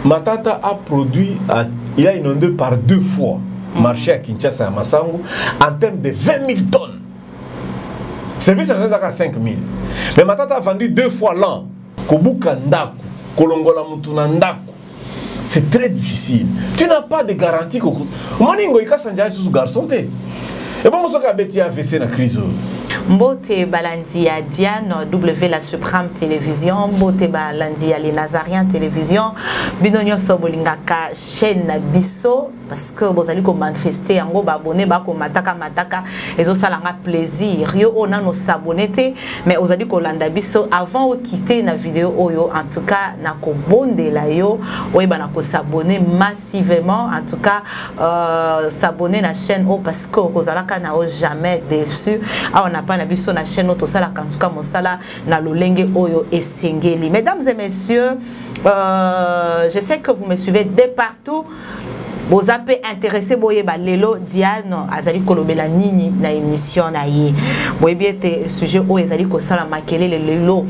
Matata a produit, il a inondé par 2 fois marché à Kinshasa à Massango en termes de 20 000 tonnes. Service à 5 000. Mais Matata a vendu 2 fois l'an. Kobuka Ndaku, Kolongola Mutuna Ndaku. C'est très difficile. Tu n'as pas de garantie. Maningo ika sanja sous garçon te. Et bon, on beti AVC na crise. Mbote Balandi à Diane, W la Supreme Télévision, Mbote Balandi à les Nazariens Télévision, Binonio Sobolingaka chaîne Bisso, parce que vous allez manifester en gros abonné, mataka, et ça a plaisir. Yo on a nos s'abonner, mais vous allez Kolanda Bisso avant de quitter la vidéo, en tout cas, na ko bonde la yo, na s'abonner massivement, en tout cas, s'abonner la chaîne parce que vous allez jamais déçu. On n'a pas vu sur la chaîne auto sala en tout cas mon sala na lolenge oyo et sengeli. Mesdames et messieurs, je sais que vous me suivez de partout. Vous avez intéressé boye ba lelo Diane azali kolobela nini na émission na ye. Boye bien te sujet o ezali ko sala makele lelo.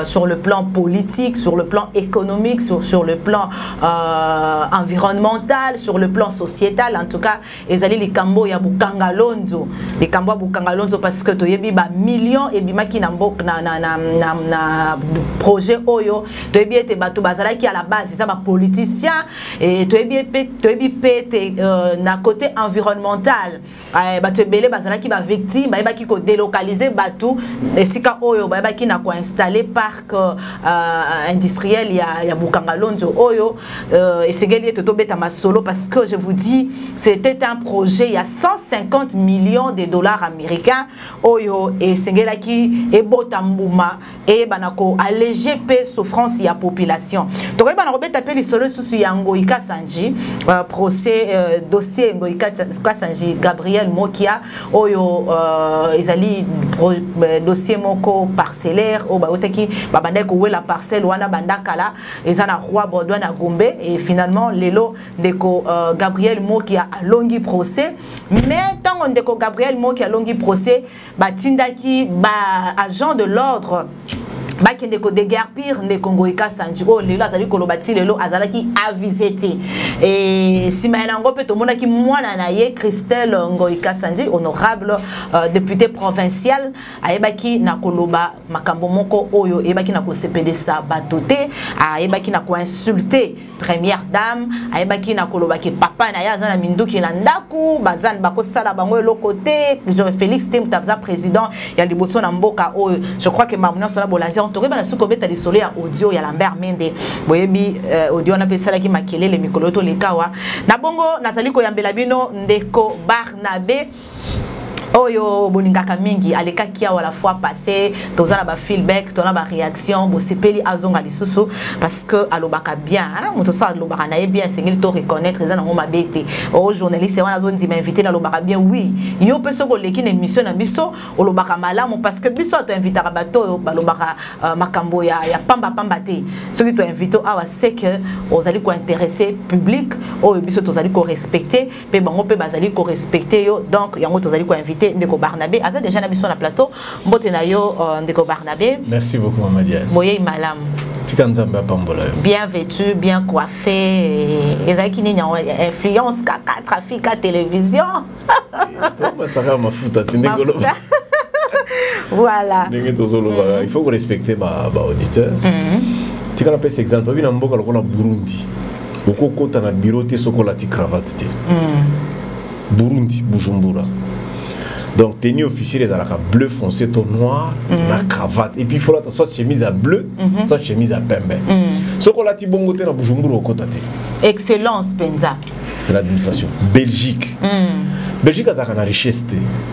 Sur le plan politique, sur le plan économique, sur le plan environnemental, sur le plan sociétal, en tout cas, ils allaient les cambo ya bukanga lonzo, les cambo bukanga lonzo parce que toyebi ba millions et bima ki na projet oyo, toyebi ete bato bazala qui à la base c'est ça ba politicien et toyebi pete na côté environnemental, bato ebele bazala qui ba victime, ba ki ko délocaliser bato esika oyo ba ki na ko installer les parcs industriels, il y a Bukangalonzo Oyo et c'est gagné tout bête à ma solo parce que je vous dis c'était un projet il y a 150 millions de dollars américains Oyo et c'est gagné qui est botambouma et banako alléger paix souffrance il y a population donc il banako bête appeler solo sous Yangoika Sanji procès dossier Yangoika Sanji Gabriel Mokia Oyo ils allaient dossier moko parcellaire au qui babandé ko la parcelle wana bandakala ezana roi Bordeaux na Gombe et finalement lelo ndeko Gabriel Moki a longi procès mais tant ndeko Gabriel Moki a longi procès batindaki ba agent de l'ordre qui ne ko déguerpir ne Kongoika Sanjiro lelo azali kolobati lelo azalaki avisité et si maintenant peut to mona ki mwana na ye Christelle Ngoika Sanji honorable député provincial ayebaki na koloba makambo moko oyo ayebaki na ko CPD sa batoté ayebaki na ko insulter première dame ayebaki na koloba ki papa na ya zana minduki na ndaku bazan bako sala bango lo côté Félix Tim Tavza président ya liboso na mboka oyo je crois que mamuna sala bolandi on na suko beta lisolo ya audio ya Lambert Mende boyebi audio na pesala ki makelele mikolo to lekawa na bongo nazali ko yambela bino ndeko Barnabé Oyo boningaka mingi aleka kia wala fois passé tozala ba feedback tona ba réaction bo sepeli azonga lisusu parce que alobaka bien hein moto so alobaka na bien sengeli to reconnaître ezana ngoma bete o journaliste wana zo ndima invité na lobaka bien oui yo peso ko leki na émission na biso olobaka malamu parce que biso to inviter bato balobaka makambo ya pamba te ceux qui to invité awa c'est que ozali ko intéresser public o biso tozali ko respecter pe bango pe bazali ko respecter yo donc yango tozali ko inviter Ndeko Barnabé aza déjà na biso na plateau mbote na yo Ndeko Barnabé. Merci beaucoup Maman Diane. Boye malam. Tikanzamba pambola. Bien vêtu, bien coiffé, ezaki ni influence kaka trafic à télévision. Voilà. Il faut respecter ba auditeur. Tu kan appeler cet exemple bi na mboka lokola Burundi. Okokota na bureau te sokola ti cravate te. Burundi, Bujumbura. Donc, tenue officielle, les alaka bleu foncé, ton noir, la cravate. Et puis, il faut la soit chemise à bleu, soit chemise à pembe. Ce qu'on a dit, bon côté, na Bujumbura au côté. Excellence, Penza. C'est l'administration. Belgique. Belgique a sa richesse,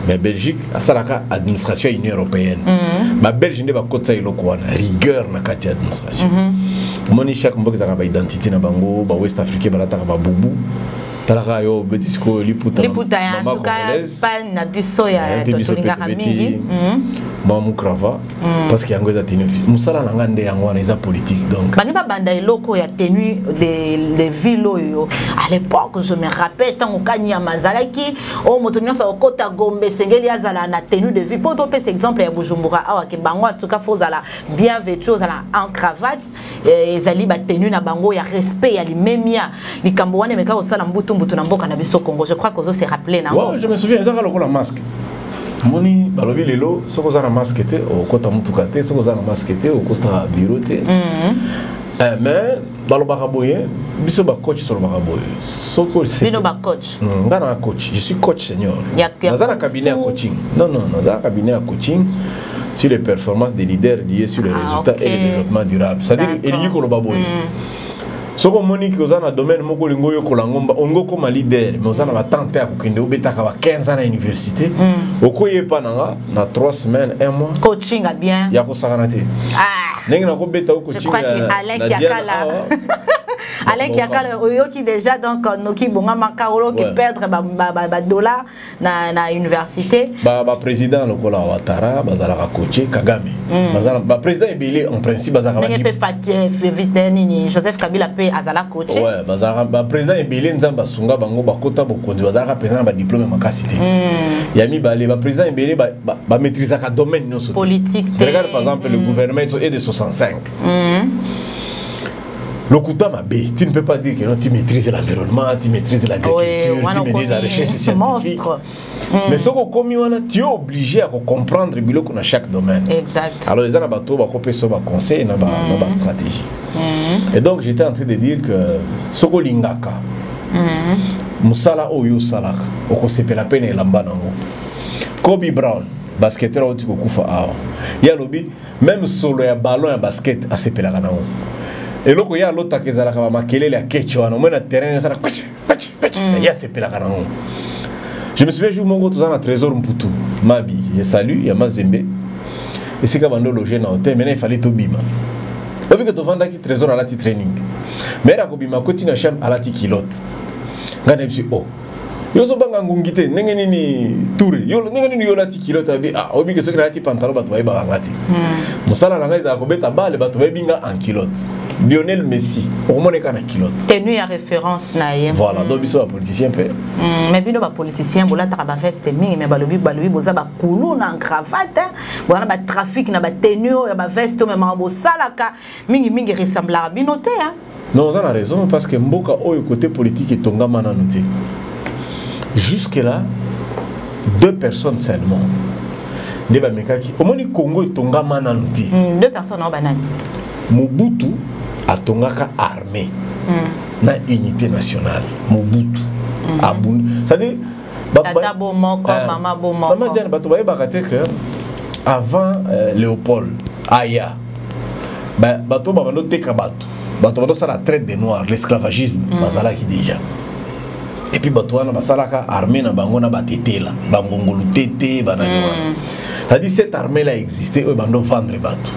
mais Belgique a sa administration Union européenne. Ma Belgique n'est pas côté de rigueur na kati administration. Moni chaque mboka za ba identité na bango, ba West Africain ba la ba bubu. Talarayo betisco liputa en tout cas pas na biso ya tolinga mingi moi mon crava parce qu'il y a un tenu musala na ngande yango na eza politique donc bani ba banda eloko ya tenue des villes à l'époque je me rappelle tant au kanya mazalaki o motonyo sa okota gombe sengeli azala na tenue de vie pour to pese exemple ya Bujumbura awa ke bango en tout cas faut ala bien vêtu ala en cravate ezali ba tenue na bango ya respect ya limemia likambo wana meka osala mbutu na mboka na biso Congo je crois que ça se rappeler na ouais je me souviens ça la masque moni balobi lelo soko za na masque te o kota mutuka te soko za na masque te o kota bureau te mais balobaka boye biso ba coach sur ba boye soko bino ba coach ngana coach je suis coach senior dans un cabinet à coaching non dans un cabinet à coaching sur les performances des leaders liées sur les résultats et le développement durable c'est-à-dire eliki ko loba boye soko moni ki ozana domaine moko lingo yo kolangomba ongo koma leader mais ozana ba tante ya kokende obetaka ba 15 ans à université okoye pa na 3 semaines 1 mois coaching a bien ya ko sakana te ndenge na ko beta coaching je crois que Alain Kiakala Alain Kiakala qui déjà donc noki bonga makarolo qui perdre ba dollar na université ba président lokola Ouattara bazala ka coacher Kagame bazala ba président ebele en principe bazala ba pe Fatie Viteni Joseph Kabila pe azala coacher ouais bazala ba président ebele nzamba sunga bango bakota bokonzi bazala ka président ba diplôme makasi te yami ba le ba président ebele ba maîtriser ka domaine non politique regarde par exemple le gouvernement est de 65 le Kouta Mabé, tu ne peux pas dire que non, tu maîtrises l'environnement, tu maîtrises l'agriculture, tu maîtrises la recherche scientifique. Mais ce que tu es obligé à comprendre dans chaque domaine. Exact. Alors, les gens ont un conseil et une stratégie. Et donc, j'étais en train de dire que ce que l'ingaka, Moussala Oyo Salaka, au la peine et l'ambanango. Kobe Brown, basketteur au Tikokufa Awa. Il y a lobby, même solo et ballon et basket à ce pélaganango. Et là, il y a l'autre qui est là, il y a Ketchuan, on met le terrain, il y a ce pélaganango. Je me souviens, je vous montre dans le trésor Mputu, Mabi, je salue, il y a Mazembe. Et c'est quand on logé dans l'hôtel, maintenant il fallait tout bima. Depuis que tu vends un trésor à la training. Mais là, il continue à chambre à la kilote. Gane bi oh. Yo so banga ngungite nengeni ni tour. Yo nengeni ni yo la kilote abi ah obi ke so na ti pantalon batu ba ba ngati. Musala na ngai za ko beta bale batu ba binga en kilote. Lionel Messi, au moins en kilote. Tenu à référence na ye. Voilà, donc ils sont politiciens pe. Mais bino ba politicien bola ta ba veste mingi mais balobi boza ba koulou na cravate, bola ba trafic na ba tenue ba veste mais mambo salaka mingi ressembla bino te hein. Non, vous avez raison parce que mboka oyo côté politique est tonga mananouti. Jusque là 2 personnes seulement. Neba mekaki au moins Congo est tonga mananouti. 2 personnes en banane. Mobutu a tongaka armée na unité nationale. Mobutu a boun. C'est-à-dire Tata Bomoko, Mama Bomoko. Maman Diane bato baye bakate que avant Léopold Aya bato babano teka bato bato ça la traite des noirs, l'esclavagisme bazala qui déjà. Et puis bato wana basalaka armée na bango na batetela bangongolu tete banani wana. C'est-à-dire cette armée là existait eux bando vendre bato.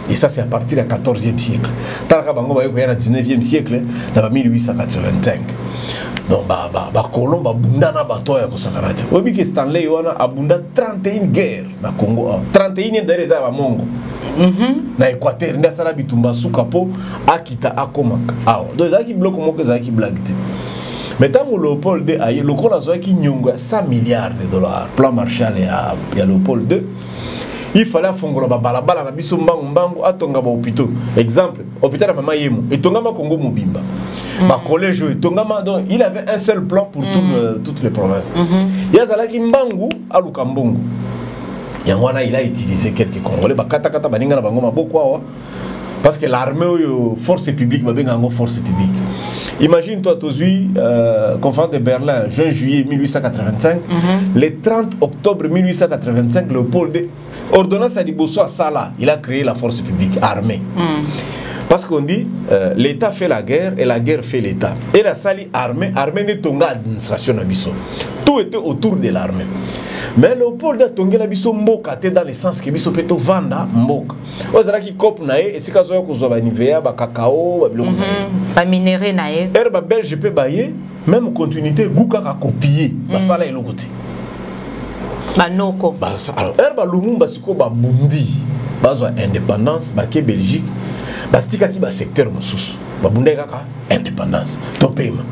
Et ça c'est à partir du 14e siècle. Talaka bango baye ko ya na 19e siècle na 1885. Donc colon bunda na bato ya kosakana te. Obi ke Stanley wana abunda 31 guerre na Congo. 31e derrière za ba Mongo. Na Équateur nda sala bitumba sukapo akita akomaka awa. Donc za ki bloc moko za ki blague te. Mais tant que Léopold II a eu le cours qui nyonga 100 milliards de dollars plan Marshall et à Léopold II, il fallait fondre la balabala na biso mbangu atonga ba hôpital. Exemple, hôpital à Mama Yemo et tongama Congo Mobimba. Ba collège et tongama donc il avait un seul plan pour toutes les provinces. Il y a zalaki mbangu à Lukambongo. Yangwana il a utilisé quelques Congolais ba kata baninga na bango maboko awa. Parce que l'armée force publique va bien en force publique. Imagine-toi aujourd'hui conférence de Berlin juin-juillet 1885, le 30 octobre 1885, Léopold II ordonnance à Liboso à Sala, il a créé la force publique armée. Parce qu'on dit l'État fait la guerre et la guerre fait l'État. Et la sali armée n'est tonga administration nabiso. Tout était autour de l'armée. Mais Léopold a tongé nabiso mboka te dans le sens que biso peto vanda mboka. Ozara ki kop nae et si kazo ko zo ba nivea ba cacao ba biloko nae. Ba minéré nae. Herba belge pe baye même continuité guka ka copier ba sala eloko te. Banoko. Alors, Herba Lumumba siko ba bundi, bazwa indépendance, ba ke Belgique, ba tika ki ba secteur mosusu, ba bundé kaka indépendance, topema.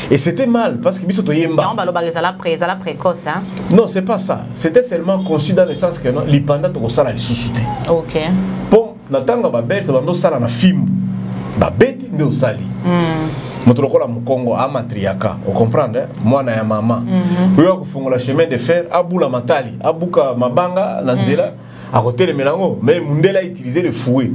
Et c'était mal parce que biso to yemba. Non, balo bazala précoce hein. Non, c'est pas ça. C'était seulement conçu dans le sens que non, l'ipanda to sala li susute. OK. Bon, natanga ba bête ba ndo sala na fimbu. Ba bête ndo sali. Motorokola Mukongo amatriaka, vous comprenez? Moi na ya mama. Pour kufungola chemin de fer, abula matali, abuka mabanga na nzela, à côté de Melango, mais Mundela utilisait le fouet.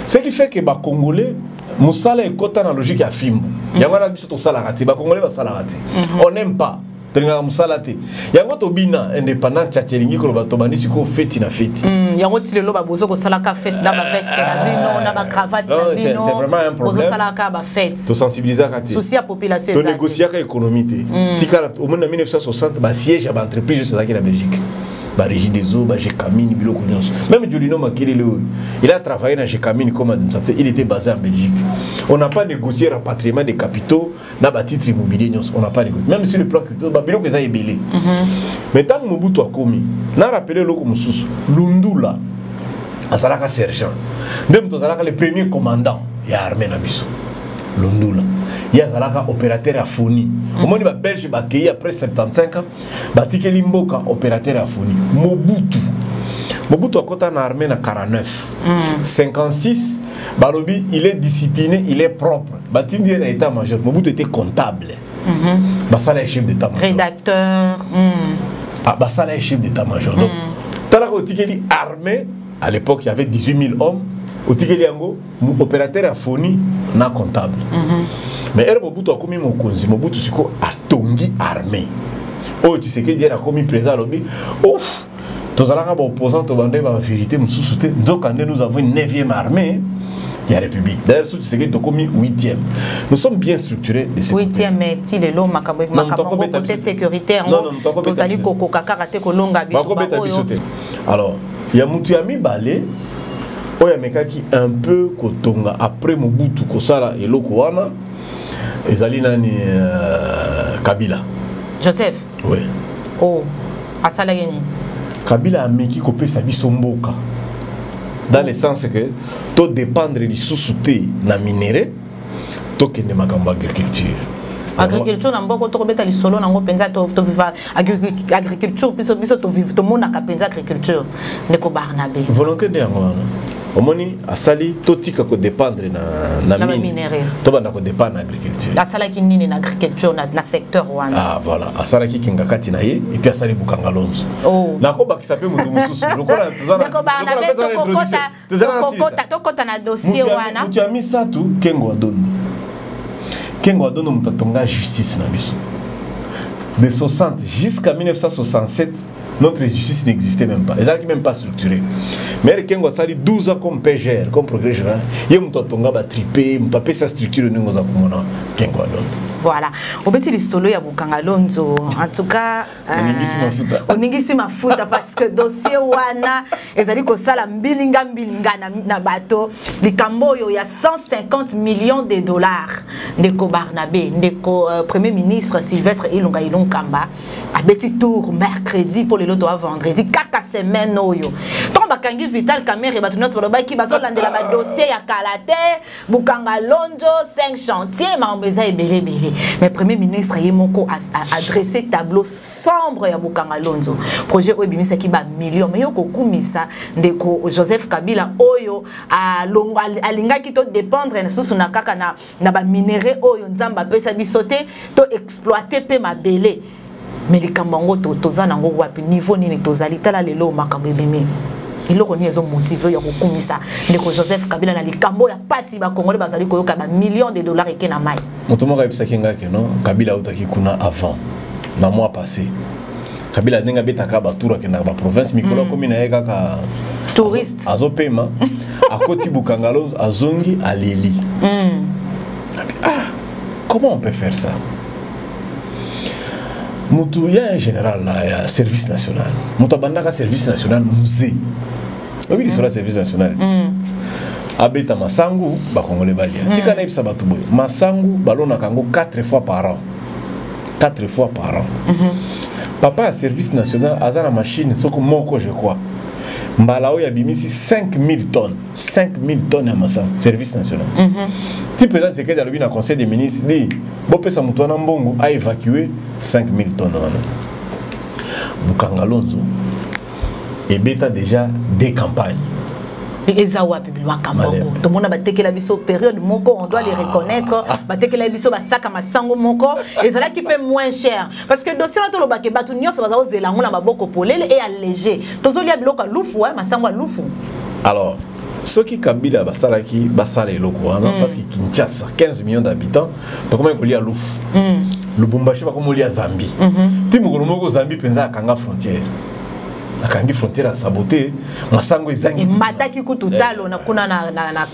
Ce qui fait que ba Congolais musala ekota na logique ya fimbu. Yangwana biso to sala rati, ba Congolais ba sala rati. On n'aime pas. Tringa musala te. Yango to bina indépendance tchatchelingi ko ba to bandisi ko feti na feti. Yango tilelo ba bozo ko sala ka fete na ba veste na bino na ba cravate na bino. C'est vraiment un problème. Bozo sala ka ba fete. To sensibiliser ka te. Souci à population to négocier ka économie te. Tika au monde en 1960 ba siège à entreprise c'est ça qui la Belgique. Ba régie des eaux, ba Gécamine, biloko nyonso. Même Jolino Makelele, il a travaillé dans Gécamine comme administrateur, il était basé en Belgique. On n'a pas négocié le rapatriement des capitaux dans les titres immobiliers nyonso, on n'a pas négocié. Même sur le plan culturel, ba biloko ça ébélé. Mais tant que Mobutu a commis, n'a rappelé loko mususu, Lundula azalaka sergent. Ndem to azalaka le premier commandant ya armée na biso. Lundula. Il y a un opérateur à Foni. Au moment où les Belges ont accueilli après 75 ans, Batikeli Mboka, opérateur à Foni. Mobutu a côté en armée en 49. 56, Balobi, il est discipliné, il est propre. Batindi est état-major. Mobutu était comptable. Basala est chef d'état-major. Rédacteur. Basala est chef d'état-major. Donc, Talaka Otikeli armée, à l'époque, il y avait 18 000 hommes. Au Tikeliango, opérateur à Foni, na comptable. Mais elle Mobutu a commis mon konzi, Mobutu siko a tongi armée. Oh, tu sais que dire a commis président lobby. Ouf, tous alaka ba opposant to bande ba vérité mususu te. Donc quand nous avons une 9e armée, il y a République. D'ailleurs, tu sais que tu as commis 8e. Nous sommes bien structurés de ce 8e, mais il est là, côté sécuritaire. Non, nous allons koko kakate kolonga bitu. Alors, il y a Moutiami Balé. Oya mekaki un peu kotonga après Mobutu kosala eloko wana ezali nani Kabila. Joseph. Oui. Oh, asala yeni. Kabila a meki kopesa biso mboka. Dans le sens que to dépendre du sous-souté na minéré, to kende makambo agriculture. Agriculture na mboko to kobeta lisolo nango penza to viva agriculture biso to vivre to mona ka penza agriculture ndeko Barnabé. Volonté de yango wana. Omoni asali totika ko dépendre na minéré. To banda ko dépendre na agriculture. Asala ki nini na agriculture na secteur wana. Ah voilà, asala ki kingakati na ye et puis asali bukanga lonzo. Oh. Na ko bakisa pe mutu mususu. Lokola tozana. To kota na dossier wana. Tu as mis ça tout Kengo Adondo. Kengo Adondo mutatonga justice na biso. De 60 jusqu'à 1967 notre justice n'existait même pas. Les arcs même pas structurés. Mais Kengo a sali 12 ans comme PGR, comme progrès général. Il y a un ba tripé, mutapé sa structure n'engo za kumona Kengo Adondo. Voilà. Au petit solo ya Bukanga Lonzo. En tout cas, oningisi mafuta parce que dossier wana ezali ko sala mbilinga na bato likambo yo ya 150 millions de dollars ndeko Barnabé ndeko premier ministre Sylvestre Ilunga Ilunkamba a beti tour mercredi pour le loto à vendredi kaka semaine oyo to bakangi Vital Kamerhe batuna so baki bazolandela ba dossier ya Kalate Bukanga Lonzo 5 chantiers mambeza ebele. Mais premier ministre Yemoko a adressé tableau sombre ya Bukanga Lonzo. Projet Oebimisa qui ba millions. Mais yoko kumisa ndeko Joseph Kabila oyo a linga ki to dépendre na susu na kaka na ba minéré oyo nzamba pesa bisote to exploiter pe mabele. Mais likambango toza nango wapi niveau nini tozali tala lelo makambo ebimi. Iloko ni ezo motivé ya kokumisa ndeko Joseph Kabila na likambo ya pasi ba Congolais bazali koyoka ba millions de dollars ekena mai. Motomo ka episa kinga ke non Kabila utaki kuna avant na mois passé. Kabila ndinga betaka ba tour akenda ba province mikolo komi na yeka ka touriste azopema akoti Bukanga Lonzo azongi aleli. Comment on peut faire ça? Moutou, il y a un général là, il y a service national. Moutabandaka service national musée. Oui, il sera service national. Abeta Masangu, Bakongole Balia. Tika na ibsa batuboy. Masangu, balona kango 4 fois par an. 4 fois par an. papa a service national aza na machine soko moko je crois mbalao ya bimisi 5000 tonnes 5000 tonnes ya masa service national ti président Tshisekedi alobi na conseil des ministres dit bopesa mutu wana mbongo a évacuer 5000 tonnes wana Bukangalonzo ebeta déjà des campagnes. Ezawa Bibilwa Kambango. Tout le monde a battu la biso période moko, on doit les reconnaître. Battu la biso basaka masango moko. Et ça là qui paie moins cher. Parce que dossier là tout le baké batu nyo ça va aux élango na maboko polele et allégé. Tozo lia biloko lufu hein, masango lufu. Alors, ceux qui Kabila basalaki basala eloko hein, parce que Kinshasa 15 millions d'habitants, donc comment il y a lufu. Lubumbashi ba comme il y a Zambie. Timukolo moko Zambie penza kanga frontière. Akangi frontière à saboter masango ezangi mataki kututalo na kuna na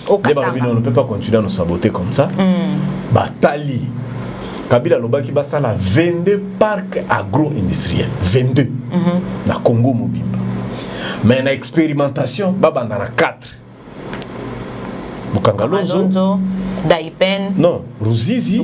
okatanga on ne peut pas continuer à nous saboter comme ça batali Kabila lobaki basala 22 parcs agro-industriels 22 na Congo mobimba mais na expérimentation babanda na 4 Bukangalonzo Daipen non Ruzizi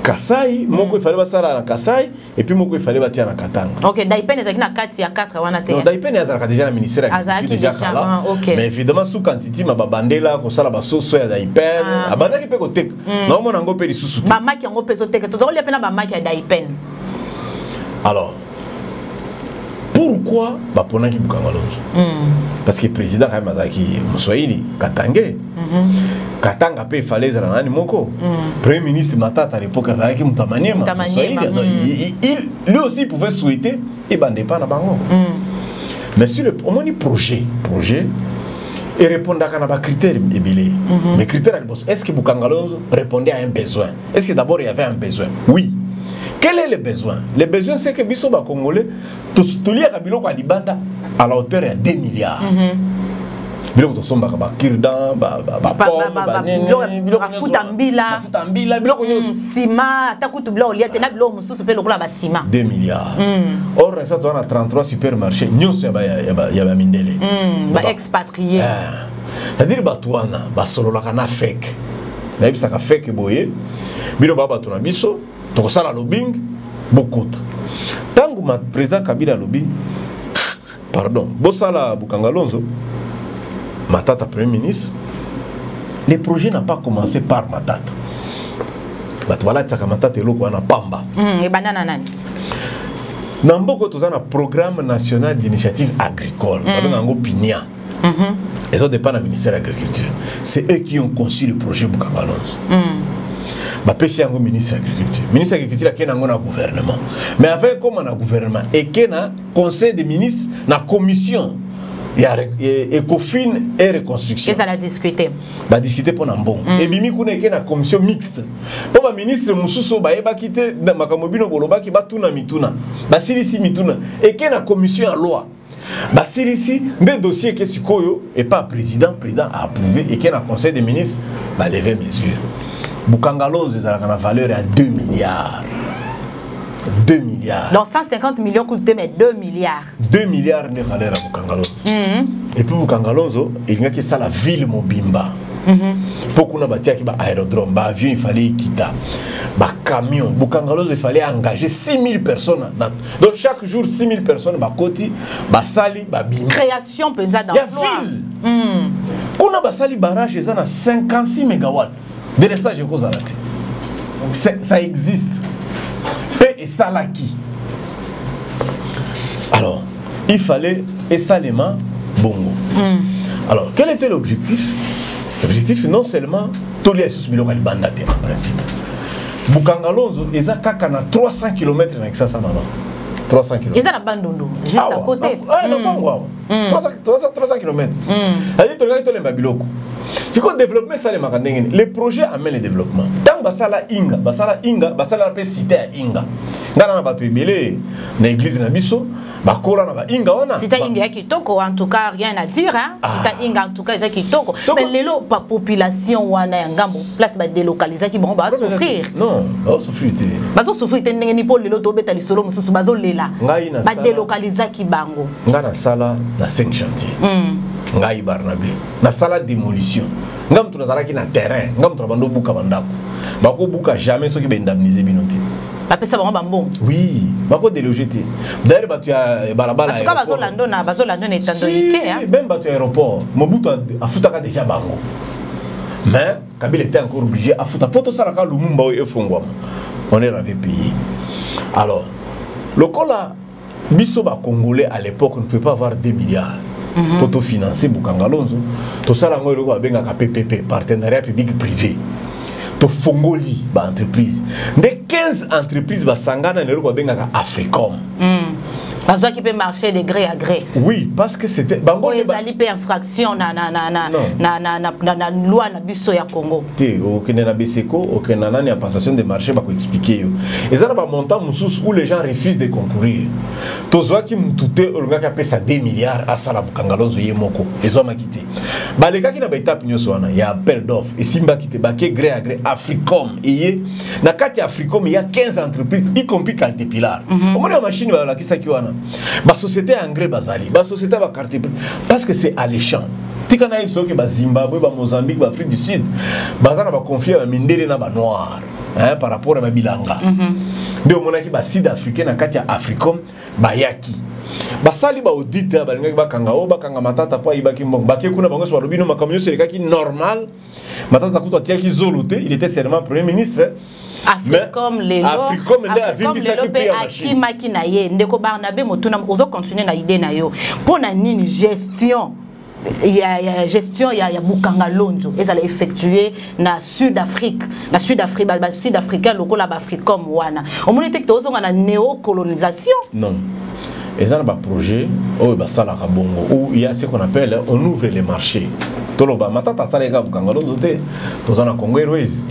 Kasai moko il fallait basala na Kasai et puis moko il fallait batia na Katanga. OK Daipen ezaki na 4 ya 4 wana te. Non Daipen ezaka déjà na ministère déjà kala. Mais évidemment sous quantité ma babandela ko sala basoso ya Daipen abandaki pe ko tek. Non mon ngo pe lisusu. Ba maki ngo pe so tek to zoli pena ba maki ya Daipen. Alors pourquoi ba ponaki Bukangalonzo? Parce que président quand même azaki Muswahili Katangé. Katanga pe fallait za nani moko. Premier ministre Matata à l'époque azaki Mutamaniema. Lui aussi pouvait souhaiter et bande pas na bango. Mais sur le projet et répondre à un critère ébélé. Les critères est-ce que Bukangalonzo répondait à un besoin? Est-ce que d'abord il y avait un besoin? Oui. Quel est le besoin? Le besoin c'est que biso ba congolais tout lié à biloko alibanda à la hauteur de 2 milliards. Biloko to somba ba kirdan ba futambila biloko nyoso sima takutu blo lié te na blo mususu pe lokola ba sima 2 milliards. Or ça on a 33 supermarchés nyoso ya ba mindele. Ba expatrié. C'est-à-dire ba tuana ba solola kana fake. Na bisa ka fake boye. Bino ba batuna biso to sala lobbying beaucoup. Tangu ma président Kabila lobby pardon, bosala Bukangalonzo Matata Premier ministre, le projet n'a pas commencé par Matata. Batwala tsaka Matata eloko wana pamba. Et banana nani. Namboko tozana programme national d'initiative agricole. Babanga ngo PINIA. Ils ont dépend du ministère de l'Agriculture. C'est eux qui ont conçu le projet Bukangalonzo. Bapesi yango ministre de l'Agriculture. Ministre de l'Agriculture qui est dans le gouvernement. Mais avec comme un gouvernement et qui est dans conseil des ministres, na commission il y a Ecofin et reconstruction. Et ça l'a discuté. Bah discuter pour un et bimi kuna ke na commission mixte. Pour ba ministre mususo ba eba kite na makamobino boloba ki ba tuna mituna. Ba silisi mituna et ke na commission à loi. Ba silisi des dossiers que sikoyo et pas président a approuvé et ke na conseil des ministres ba lever mesure. Bukangalonzo ça a valeur à 2 milliards. 2 milliards. Donc 150 millions coûtent mais 2 milliards. 2 milliards de valeur à Bukangalonzo. Et puis Bukangalonzo, il y a que ça la ville Mobimba. Pour qu'on ait un aérodrome, un avion, il fallait quitter. Un camion. Bukangalonzo, il fallait engager 6000 personnes. Donc chaque jour, 6000 personnes, Koti, Sali, Bim. Création d'emploi. Il y a ville. Qu'on a Sali barrage, ils ont 56 mégawatts. De restage, ça existe. Et Salaki. Alors, il fallait Esalema Bongo. Alors, quel était l'objectif? L'objectif, non seulement Tolia Susmilo Kalibandate en principe. Bukangalonzo, ils ont 300 km avec ça, maman. 300 km. Ils ont la Bandundu, juste à côté. Ah, non, wow. 300 km. C'est-à-dire que tu as Babiloko. Si on développe ça, les projets amènent le développement. Tant basala inga, basala pe cité inga. Ngana na bato ebele na église na biso, bakola na ba inga wana. Cité inga kitoko en tout cas rien à dire hein. Cité inga en tout cas ça kitoko. Mais lelo pa population wana ya ngambo place ba délocaliser ki bon ba souffrir. Non, ba souffrir te. Ba souffrir te ndenge ni po lelo to beta lisolo mususu bazo lela. Ba délocaliser ki bango. Ngana sala na 5 chantiers. Ngai Barnabé na sala démolition ngam tu nazala ki na terrain ngam tu bando buka bandako bako buka jamais ceux qui ba indemniser binoté Ba pesa bango bambon. Oui, bako déloger te. D'ailleurs ba tu as balabala. En tout cas bazolando na etandolike hein. Même ba tu aéroport, Mobutu a futaka déjà bango. Mais Kabila était encore obligé à futa poto saraka Lumumba et Fongwam. On est avait payé. Alors, le cola biso ba congolais à l'époque ne peut pas avoir 2 milliards. Pour tout financer Bukangalonzo. Tout ça là ngoi ko benga ka PPP, partenariat public privé. To fongoli ba entreprise de 15 entreprises ba sangana ne ko benga ka Africom parce qui peut marcher de gré à gré. Oui, parce que c'était bango les ali pe infraction na loi na biso ya Congo te o kenena beseko o kenana ni passation de marché ba ko expliquer yo ezana ba montant mususu où les gens refusent de concourir to zwa ki mutute olunga ka pesa 2 milliards à sala Bukangalonzo yemoko ezo makite ba leka ki na ba étape nyoso wana ya appel d'offre et simba kite ba ke gré à gré Africom et na kati Africom il y a 15 entreprises y compris Caterpillar au moins la machine ba la kisa ki wana ba société engrais bazali ba société ba carte parce que c'est alléchant tikana ibso ke ba Zimbabwe ba Mozambique ba Afrique du Sud bazana ba confier ba mindele na ba noir hein par rapport à ba bilanga de monaki ba sud africain na kati ya Africom ba yaki basali ba audit ba linga ba kanga matata po ibaki mbongo ba ke kuna bango so lobino makamyo sereka ki normal matata kuto tia ki zolute il était seulement premier ministre Africom lelo pe akimaki na ye ndeko Barnabé motuna ozo continuer na idée na yo pona nini gestion ya Bukangalonzo ezala effectuer na Sud-Afrique ba Sud-Africain lokola ba Africom wana omoni te tozo na néocolonisation non ezana ba projet o ba sala ka bongo où il y a ce qu'on appelle on ouvre les marchés toloba matata sala ka Bukangalonzo te tozana Congo Airways.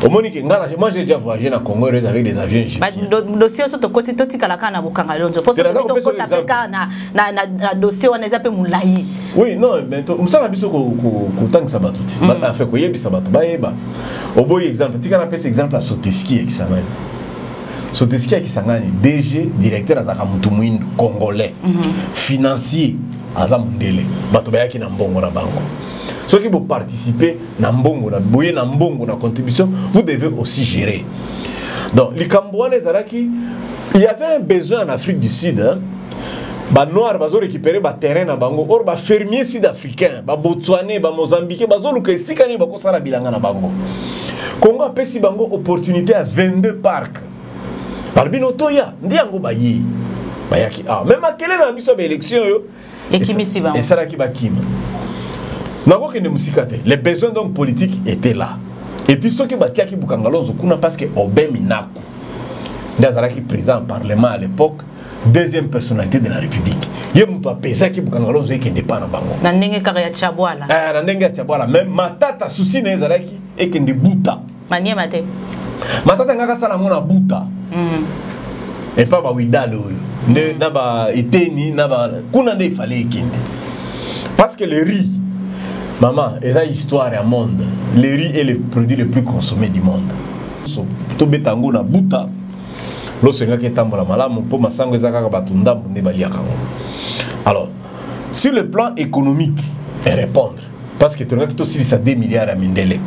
Au Monique, moi j'ai déjà voyagé dans Congo avec des avions égyptiens. Dossier sur ton côté, tu as la Bukangalonzo. Pour ça, tu as dossier, on a appelé Moulaï. Oui, non, mais on s'en a vu sur le temps que ça va tout. En fait, il y a ça va tout. Au bout exemple, tu as appelé cet exemple à Soteski qui s'amène. Soteski qui s'amène, DG, directeur à Zakamutumouindu, congolais, financier à Zamundele, Batobaya qui n'a pas de banque. Ceux qui vont participer dans la contribution, vous devez aussi gérer. Donc, les Cambouans, il y avait un besoin en Afrique du Sud. Les Noirs ont récupéré le terrain dans Bango. Or, les fermiers sud-africains, les Botswanais, les Mozambiquais, ils ont récupéré le terrain dans Bango. Congo a payé Bango opportunité à 22 parcs. Barbino Toya, Ndiango Bayi. Même à quelle élection et ça qui va kim. Les besoins donc politiques étaient là. Et puis ceux qui battent Bukangalonzo parce que Obé Minaku, qui président du Parlement à l'époque, deuxième personnalité de la République. Il y a un pesé qui Bukangalonzo qui n'est pas dans Bango. Nandenge Kaya Chabwala. Nandenge Chabwala. Même Matata souci Nezaraki et qui n'est Bouta. Manie Mate. Matata Ngaka Salamona Bouta. Et pas Bawidalo. Naba Eteni, Naba. Kunande il fallait qu'il. Parce que le riz. Maman, il y a une histoire à monde. Le riz est le produit le plus consommé du monde. Tout betango na buta. Alors, sur le plan économique, et répondre. Parce que tu as aussi 2 milliards à Mindele.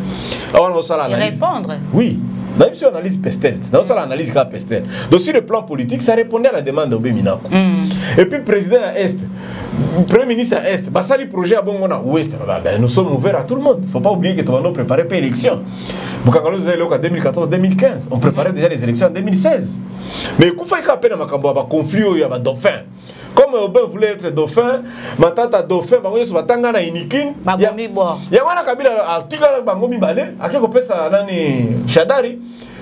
Répondre? Oui. Même si on analyse Pestel, dans ça l'analyse qu'a Pestel. Donc sur le plan politique, ça répondait à la demande d'Obé Minaku. Et puis président à Est, premier ministre à Est, bah ça le projet à Bongona Ouest. Nous sommes ouverts à tout le monde. Il ne faut pas oublier que nous préparait pas l'élection. Bukangalonzo est en 2014-2015. On préparait déjà les élections en 2016. Mais Koufa y a peine à Makambo, à conflit il y a dauphin. Comme Obé voulait être dauphin, ma tata dauphin, bango so batanga na inikin. Bagomi bo. Ya wana kabila article bangomi balé, akeko pesa nani Shadari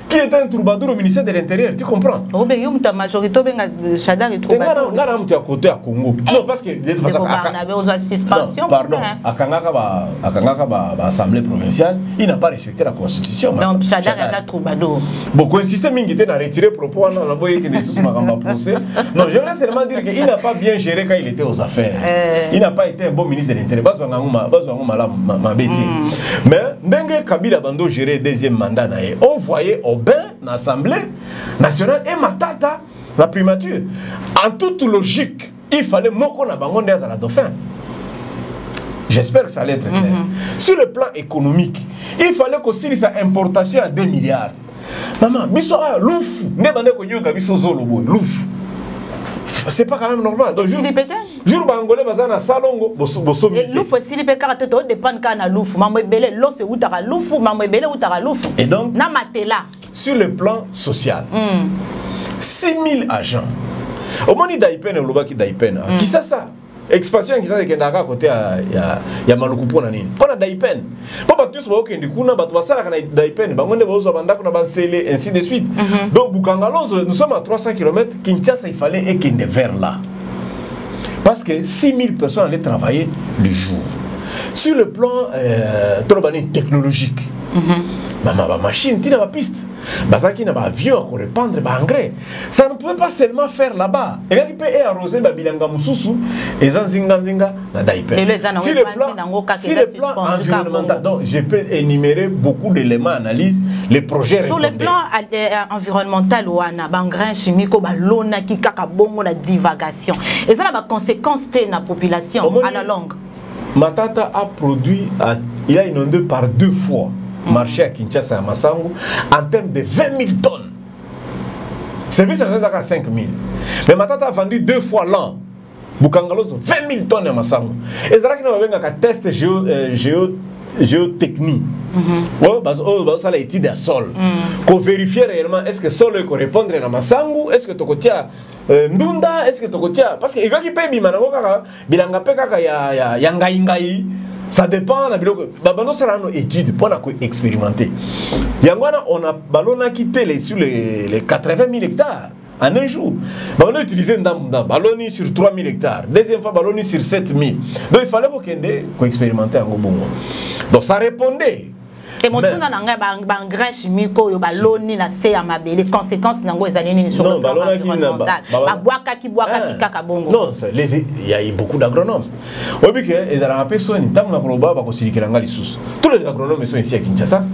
qui était un troubadour au ministère de l'Intérieur, tu comprends? Obé yum ta majorité benga Shadari troubadour. Ngara mtu ya côté à Congo. Non parce que de toute façon Barnabé on doit suspension. Pardon, akangaka ba assemblée provinciale, il n'a pas respecté la constitution. Donc Shadari est un troubadour. Beaucoup insisté mingi était à retirer propos on a envoyé que les sous makamba procès. Non, je voulais seulement dire qu'il n'a pas bien géré quand il était aux affaires. Il n'a pas été un bon ministre de l'Intérieur. Mais Ndenge Kabila Bando gérer deuxième mandat naé. On voyait Obé dans l'Assemblée nationale et Matata la primature. En toute logique, il fallait Moko na bango à la dauphin. J'espère que ça allait être clair. Sur le plan économique, il fallait qu'aussi sa importation à 2 milliards. Maman, biso louf, ne bande ko nyoka biso zolo boy, louf. C'est pas quand même normal. Donc jour bangolais bazana salongo boso mi. Louf si pe karate to dépend kana louf, maman belé lo se utara louf, maman belé utara louf. Et donc na matela sur le plan social. 6000 agents. Au moni daipen et lobaki daipen. Qui ça expansion qui ça que ndaka côté ya maluku pona nini. Pona daipen. Papa tous ba okende kuna batu basala kana daipen bangonde bozo bandako na basele ainsi de suite. Donc Bukangalonzo nous sommes à 300 km, Kinshasa il fallait ekende vers là. Parce que 6000 personnes allaient travailler le jour. Sur le plan technologique. Ma machine, tu n'as pas piste. Bazaki n'a pas avion pour répandre engrais. Ça ne pouvait pas seulement faire là-bas. Et là, il peut arroser Bilanga Moussousou et Zanzinga na Daipen. Si le plan environnemental, donc je peux énumérer beaucoup d'éléments d'analyse, les projets. Sur le plan environnemental, on a un chimique, l'ona qui kakabongo la divagation. Et ça a des conséquences dans la population à la longue. Matata a produit, il a inondé par 2 fois. Marché à Kinshasa à Massango en termes de 20 000 tonnes. Service à 5 000. Mais Matata a vendu 2 fois l'an. Bukangalonzo 20 000 tonnes à Massango. Et c'est là qu'il y a un test géotechnique. Ça a étude à sol. Pour vérifier réellement est-ce que le sol peut répondre à Massango, est-ce que tu as Ndunda, est-ce que tu as. Parce que les gens qui payent Bilanga Pekaka Yangaïngaï. Ça dépend de ballon sera une étude pour expérimenter. Yangwana on a ballon quitté sur les 80 000 hectares en un jour. On a utilisé un ballon sur 3 000 hectares. Deuxième fois ballon sur 7 000. Donc il fallait qu'on expérimenter en Gobongo. Donc ça répondait. Et mon tour dans un grain chimique, les conséquences sur le plan environnemental. Non, il y a eu beaucoup d'agronomes. Tous les agronomes sont ici à Kinshasa.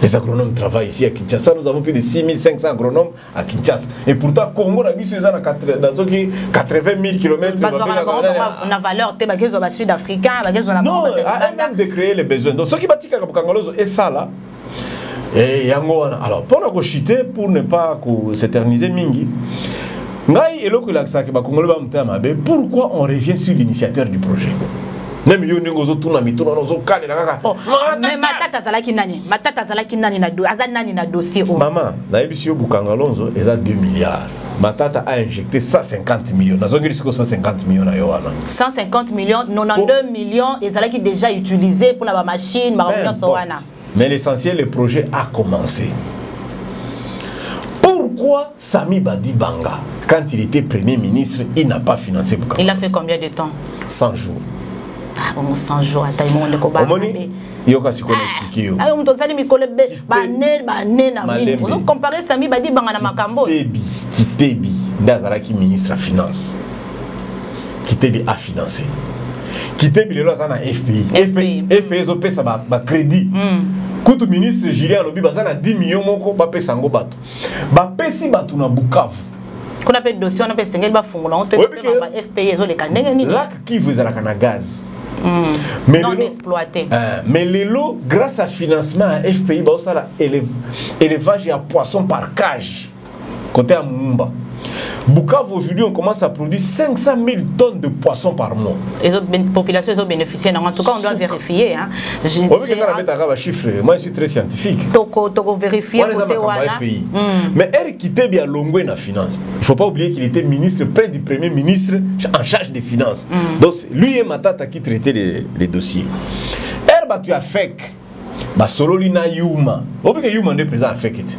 Les agronomes travaillent ici à Kinshasa. Nous avons plus de 6500 agronomes à Kinshasa. Et pourtant, Congo a mis dans 80 000 km. On a valeur, sud-africain, non, même de créer les besoins. Donc, ce qui bâtit Bukangalonzo est ça là. Et alors, pour ne chiter, pour ne pas s'éterniser, Mingi, pourquoi on revient sur l'initiateur du projet? Même yo nengozo tuna mituna nozo kane na kaka. Mais Matata zalaki nani na do azanani na dossier o. Maman, na ebisio Bukangalonzo eza 2 milliards. Matata a injecté 150 millions. Nazongiri siko 150 millions na yoana. 150 millions, 92 millions ezalaki déjà utilisé pour la machine, ma réunion soana. Mais l'essentiel, le projet a commencé. Pourquoi Sami Badi Banga, quand il était Premier ministre, il n'a pas financé Bukangalonzo? Il a fait combien de temps? 100 jours. Ah, 100 jours, à taille monde ko ba. Il y a aussi qu'on explique yo. Ah, on to sali mikole ba na mini. Vous comparez Sami Badi Banga na makambo. Kitebi, ndazala ki ministre finance. Kitebi a financé. Kitebi le lozana FPI. FPI zo pesa ba crédit. Kutu ministre Julien Lobi bazana 10 millions moko ba pesa ngo bato. Ba pesi bato na Bukavu. Qu'on appelle dossier, on appelle Sengel Bafungula, on te dit FPI, les canaux. Lac qui vous a la gaz. Non exploité. Mais les lots, grâce à financement à FPI, ça a élevage à poisson par cage. Côté à Mumba. Bukavu aujourd'hui, on commence à produire 500 000 tonnes de poissons par mois. Les populations ont bénéficié. En tout cas, on doit vérifier. Hein. Moi, je suis très scientifique. Toko vérifier. Mais elle quittait bien Longwe dans la finance. Il ne faut pas oublier qu'il était ministre, près du premier ministre en charge des finances. Donc, lui et Matata qui traitaient les dossiers. Elle, tu as fait. Solo Lina Yuma. Obi que Yuma est présent à FEC.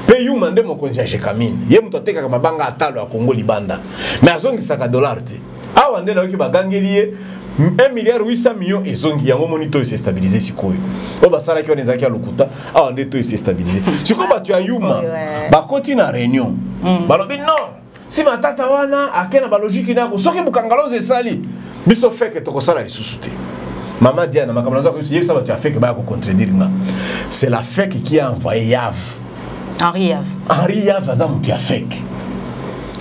Pe Yuma ndé mon conseiller Jekamine. Yé mutoteka kama banga atalo à Congo Libanda. Mais azongi saka dollar te. Awa ndé na oki bagangelié 1,8 milliard et zongi yango monito s'est stabilisé sikoyo. O basala ki onezaki ya lokuta. Awa ndé to s'est stabilisé. Sikoyo ba tu a Yuma. Ba koti na réunion. Balobi non. Si Matata wana akena ba logique na ko soki Bukangalonzo esali. Biso feke tokosala lisusu te. Maman Diana, c'est la FEC qui a envoyé Yav. Henri Yav a envoyé FEC.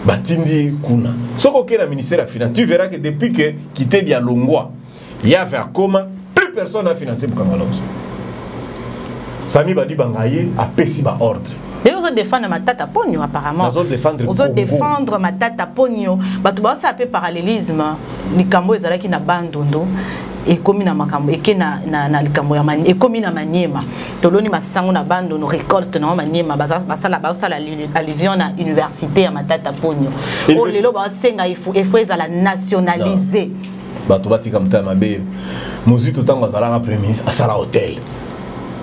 Batindi Kuna. Ce qu'on a ministère de la Finance, tu verras que depuis que quitté bien Longwa, Yav a comment, plus personne n'a financé Bukangalonzo. Sami Badi Bangaye a pesi ba ordre. Mais vous défendre Matata Pogno apparemment. Vous défendre Matata Pogno. Batu ba ça peut parallélisme. Likambo ezala ki na bandondo. Et comme na makambo et na likambo ya mani et comme na maniema. Toloni masango na bandondo récolte na maniema basala allusion na université ya Matata Pogno. O lelo ba senga il faut ezala nationaliser. Batu batika mtama be. Muzito tango azala premier ministre asala hôtel.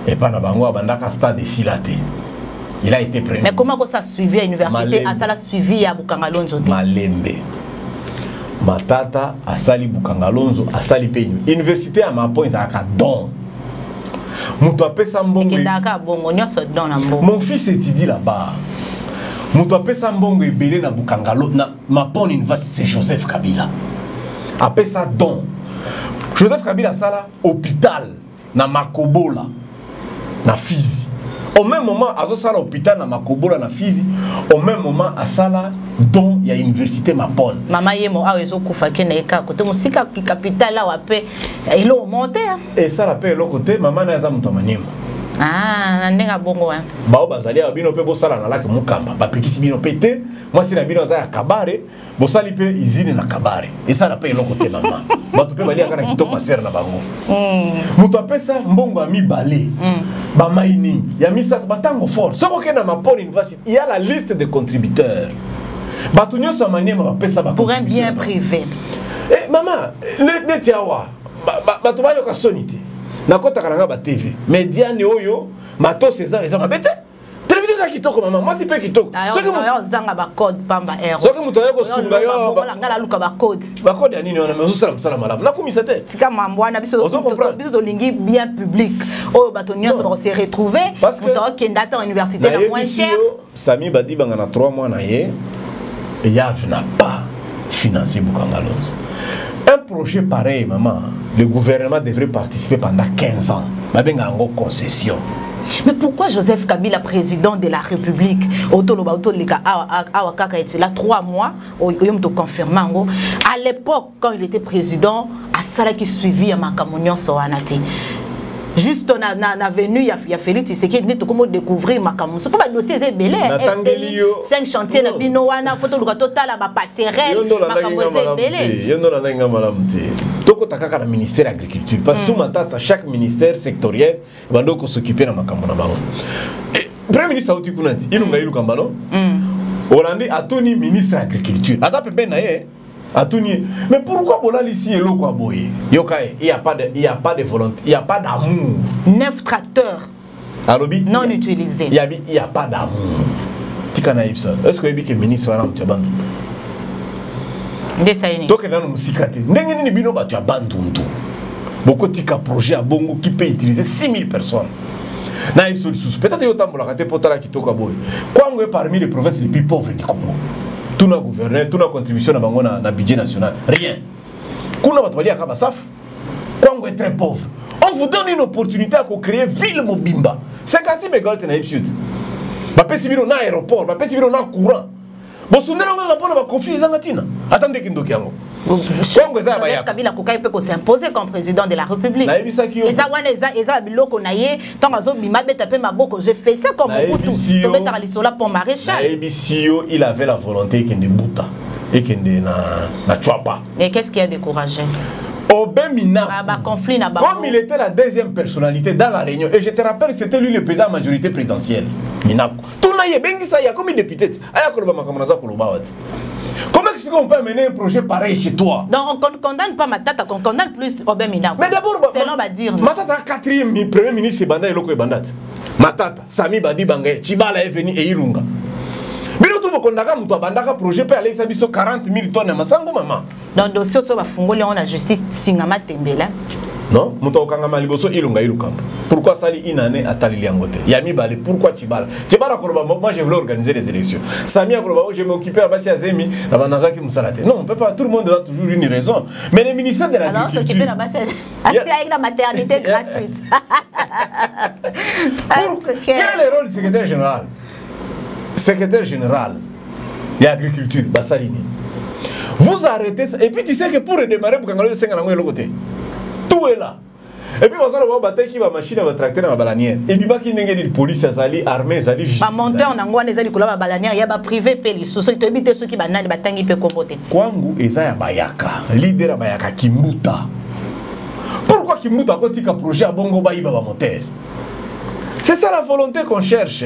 Et pas na bango abandaka stade de Silate. Il a été premier. Mais comment ça suivi à l'université? À ça la suivi à Bukangalonzo. Malembe. Matata a sali Bukangalonzo a sali Peñu. Université à ma point à don. Muto apesa mbongo. Mon fils étudie là-bas. Muto apesa mbongo ebele na Bukangalo na ma point université c'est Joseph Kabila. Apesa don. Joseph Kabila sala hôpital na Makobola. Na Fizi. Au même moment, à sala hôpital na Makobola na Fizi, au même moment à sala don ya université Mapon. Mama yemo a ezo kufa kena eka côté musika ki capital là wape ilo monter. Et ça la paix l'autre côté, maman na za mutamanyema. Ah, ndenga bongo hein. Bao bazali ya bino pe bo sala na laki mukamba. Ba pekisi bino pété, moi si na bino za ya kabare, bo sali pe izine na kabare. Et ça la paix l'autre côté maman. Ba tu pe bali akana kitoko ser na bango. Muto apesa mbongo ami balé. Ba maini, ya misa batango fort. Soko kena Mapon University, il y a la liste de contributeurs. Ba tu nyoso maniema ba pesa ba pour un bien privé. Eh maman, le tiawa. Ba tu ba yoka sonité. Nakota karanga ba TV. Médiane oyo, matos eza mabete. Télévision za kitoko maman, moi si pe kitoko. Soki mo zanga ba code pamba air. Soki muto yako sunga yo ba ngala luka ba code. Ba code ya nini ona mezo sala msala malamu. Nakumisa te. Tika mambwana biso to lingi bien public. Oyo bato nyonso ba se retrouver muto kenda ta université la moins cher. Sami Badi banga na 3 mois na ye. Yav n'a pas financé Bukangalonzo. Un projet pareil, maman, le gouvernement devrait participer pendant 15 ans. Babenga ngo concession. Mais pourquoi Joseph Kabila, président de la République, là 3 mois, à l'époque, quand il était président, à Sala qui suivit à Makamunion Soanati. Juste on a venu, il y a Félix Tshisekedi qui comment découvrir Makamun. C'est pas le dossier c'est belé. 5 chantiers na binowana photo le total à ma passerelle Makamun c'est belé. Yondo la nga malamti. Toko takaka na ministère agriculture parce que matata chaque ministère sectoriel bando ko s'occuper na Makamun na bango. Premier ministre Auti Kunati, ilunga iluka mbano. Hollande atoni ministre agriculture. Ata pepe na ye. Mais pourquoi Bolal ici est l'eau quoi boye? Il n'y a pas de volonté, il n'y a pas d'amour. 9 tracteurs non utilisés. Il n'y a pas d'amour. Tikana Ibsa. Est-ce que le ministre va nous abandonner? Donc il y a une musicaté. N'engeni ni bino ba tu abandonnes tout. Beaucoup de projets à Bongo qui peut utiliser 6000 personnes. Na Ibsa peut-être qu'il y a autant de la potala qui toka boye. Kwango est parmi les provinces les plus pauvres du Congo. Tout notre gouverneur, toute notre contribution dans le budget national. Rien. Kuna batwali akaba saf. Congo est très pauvre. On vous donne une opportunité à créer ville mobimba. C'est kasi megolte na ipsut. Ba pesi bino na aéroport, ba pesi bino na courant. Bo sundela nga pona ba conflit zangatina. Attendez kindoki yango. Congo za ba ya. Kabila kokai peut s'imposer comme président de la République. Na ebisa ki yo. Eza biloko na ye, tant azo bima beta pe maboko, je fais ça comme Mobutu. To beta lisola pour maréchal. Na ebisio, il avait la volonté qu'il ne buta et qu'il ne na chouapa. Et qu'est-ce qui a découragé? Comme il était la deuxième personnalité dans la réunion, et je te rappelle que c'était lui le président de la majorité présidentielle. Minako. Comme il député. Comment expliquer qu'on peut mener un projet pareil chez toi? Donc on ne condamne pas Matata, on condamne plus Obé Minako. Mais d'abord, c'est va dire. Matata 4e premier ministre Banda Eloko et Bandat. Matata, Sami Badi Bangé, Chibala est venu et Ilunga. Mais nous avons un projet pour aller à 40 000 tonnes de masango, maman. Dans le dossier, on a la justice Singama Tembela. Non, pourquoi ça une année à Taliliangote? Yami Balé, pourquoi Tibala? Tibala, moi je voulais organiser les élections. Samia, je m'occupais à Bassi Azemi, à Banazaki Moussalate. Non, on peut pas, tout le monde a toujours une raison. Mais les ministères de l'agriculture. Alors, avec la maternité gratuite. Quel est le rôle du secrétaire général? Secrétaire général de l'agriculture, Bassalini. Vous arrêtez ça. Et puis tu sais que pour redémarrer, tout est là. Et puis bazala ba bataille qui va machine va tracteur na balanière. Et puis ba ki ndenge di police azali armée azali justice. Ba monteur na ngwana ezali kula ba balanière ya ba privé pe li soso to bité ceux qui ba nani batangi pe kombote. Kwangu eza ya bayaka, leader ya bayaka Kimbuta. Pourquoi Kimbuta ko tika projet abongo ba iba ba moteur? C'est ça la volonté qu'on cherche.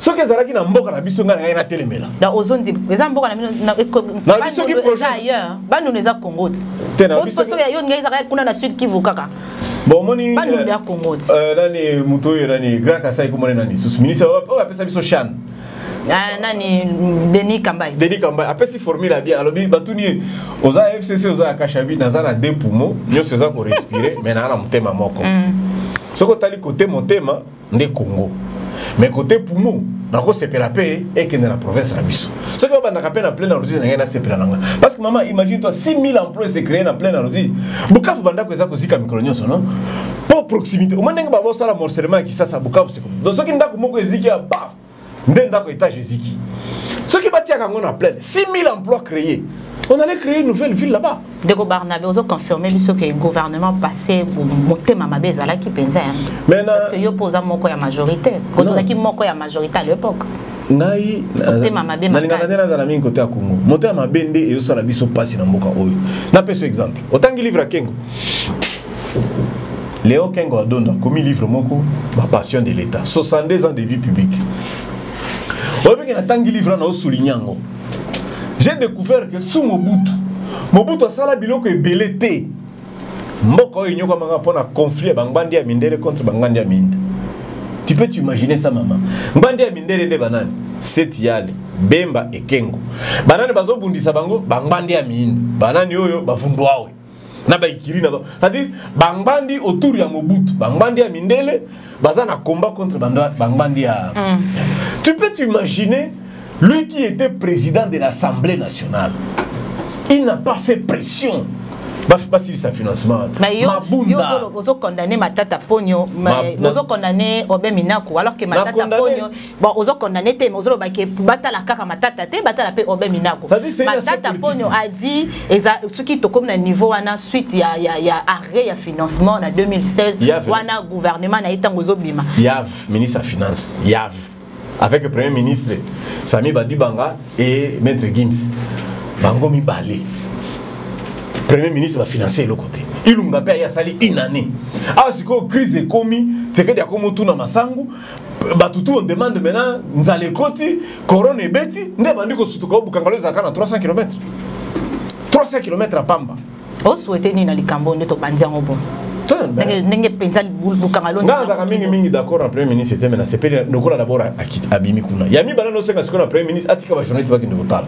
Ce que Zaraki n'a pas la biso ngana na telemela. Da ozondi, eza mboka na biso ki projet ailleurs. Ba nous les a Congo. Tena biso so ya yo ngai Zaraki kuna na sud Kivu kaka. Bon moni ba nous les a Congo. Nani mutoyo nani grand kasai kumone nani sous ministre o apesa biso Chan. Nani Denis Kambai. Denis Kambai apesi formule bien alobi batuni oza FCC oza Kashabi nazana deux poumons, nyo seza ko respirer mais na mutema moko. Soko tali côté motema nde Congo. Mais côté poumon, na ko sepela pe et que dans la province la biso. Ce que va na kapena na plein arrondissement na sepela nanga. Parce que maman imagine toi 6000 emplois se créer na plein arrondissement. Bukavu banda ko eza ko zika micronyoso non? Pour proximité. O manenga ba bosala morcellement qui ça Bukavu c'est comme. Donc ce qui ndako moko eziki ya paf. Ndenda ko étage eziki. Ce qui batia kango na plein 6000 emplois créés. On allait créer une nouvelle ville là-bas. Deko Barnabé ozo confirmer lui ce que le gouvernement passé monter mama bezala qui penza. Parce que yo posa moko ya majorité. Quand on a qui moko ya majorité à l'époque. Ngai mama be na ngana na za mingi côté ya Congo. Monter ya mabende et yo sala biso passe na mboka oyo. Na peso exemple. Otangi livre Kengo. Léo Kengo Adondo a commis livre moko ma passion de l'État. 62 ans de vie publique. Oyebi na tangi livre na soulignango. J'ai découvert que sous Mobutu a sala biloko ebele te. Mboko oyo nyoko manga pona conflit bangbandi ya mindele contre bangbandi ya minde. Tu peux t'imaginer ça maman. Bangbandi ya mindele de banani, Setiale, Bemba et Kengo. Banani bazo bundisa bango bangbandi ya minde. Banani oyo bavundwawe. Na ba ikiri na ba. C'est-à-dire bangbandi autour ya Mobutu, bangbandi ya mindele baza na combat contre bangbandi ya. Tu peux t'imaginer lui qui était président de l'Assemblée nationale, il n'a pas fait pression. Pas si sa financement. Mais vous condamné Matata Pogno, vous condamné Obé Minaku, alors que Matata Pogno, bon, vous condamné te, vous avez battu la caca Matata te, battu la paix Obé Minaku. Matata Pogno a dit, ce qui est comme le niveau, suite, il y a arrêt, il y a financement en 2016, il y a un gouvernement, il y a un Zobima. Yav, ministre de la Finance, Yav. Avec le Premier ministre Sami Badibanga et Maître Gims. Bango mi balé. Premier ministre va financer le côté. Il a payé à sali une année. Ah, c'est que crise est commis, c'est que comme tout na masangu, batutu on demande maintenant, nous allons côté, corona et beti, ne bandi ko sutuko bukangalo zakana 300 km. 300 km à Pamba. O souhaité ni na likambo ndeto bandi en bon. Nenge pensa bukangalo. Nga mingi d'accord en Premier ministre c'était mais c'est pas nokola d'abord abimi kuna. Yami bana no senga sikola Premier ministre atika ba journaliste ba kindu tala.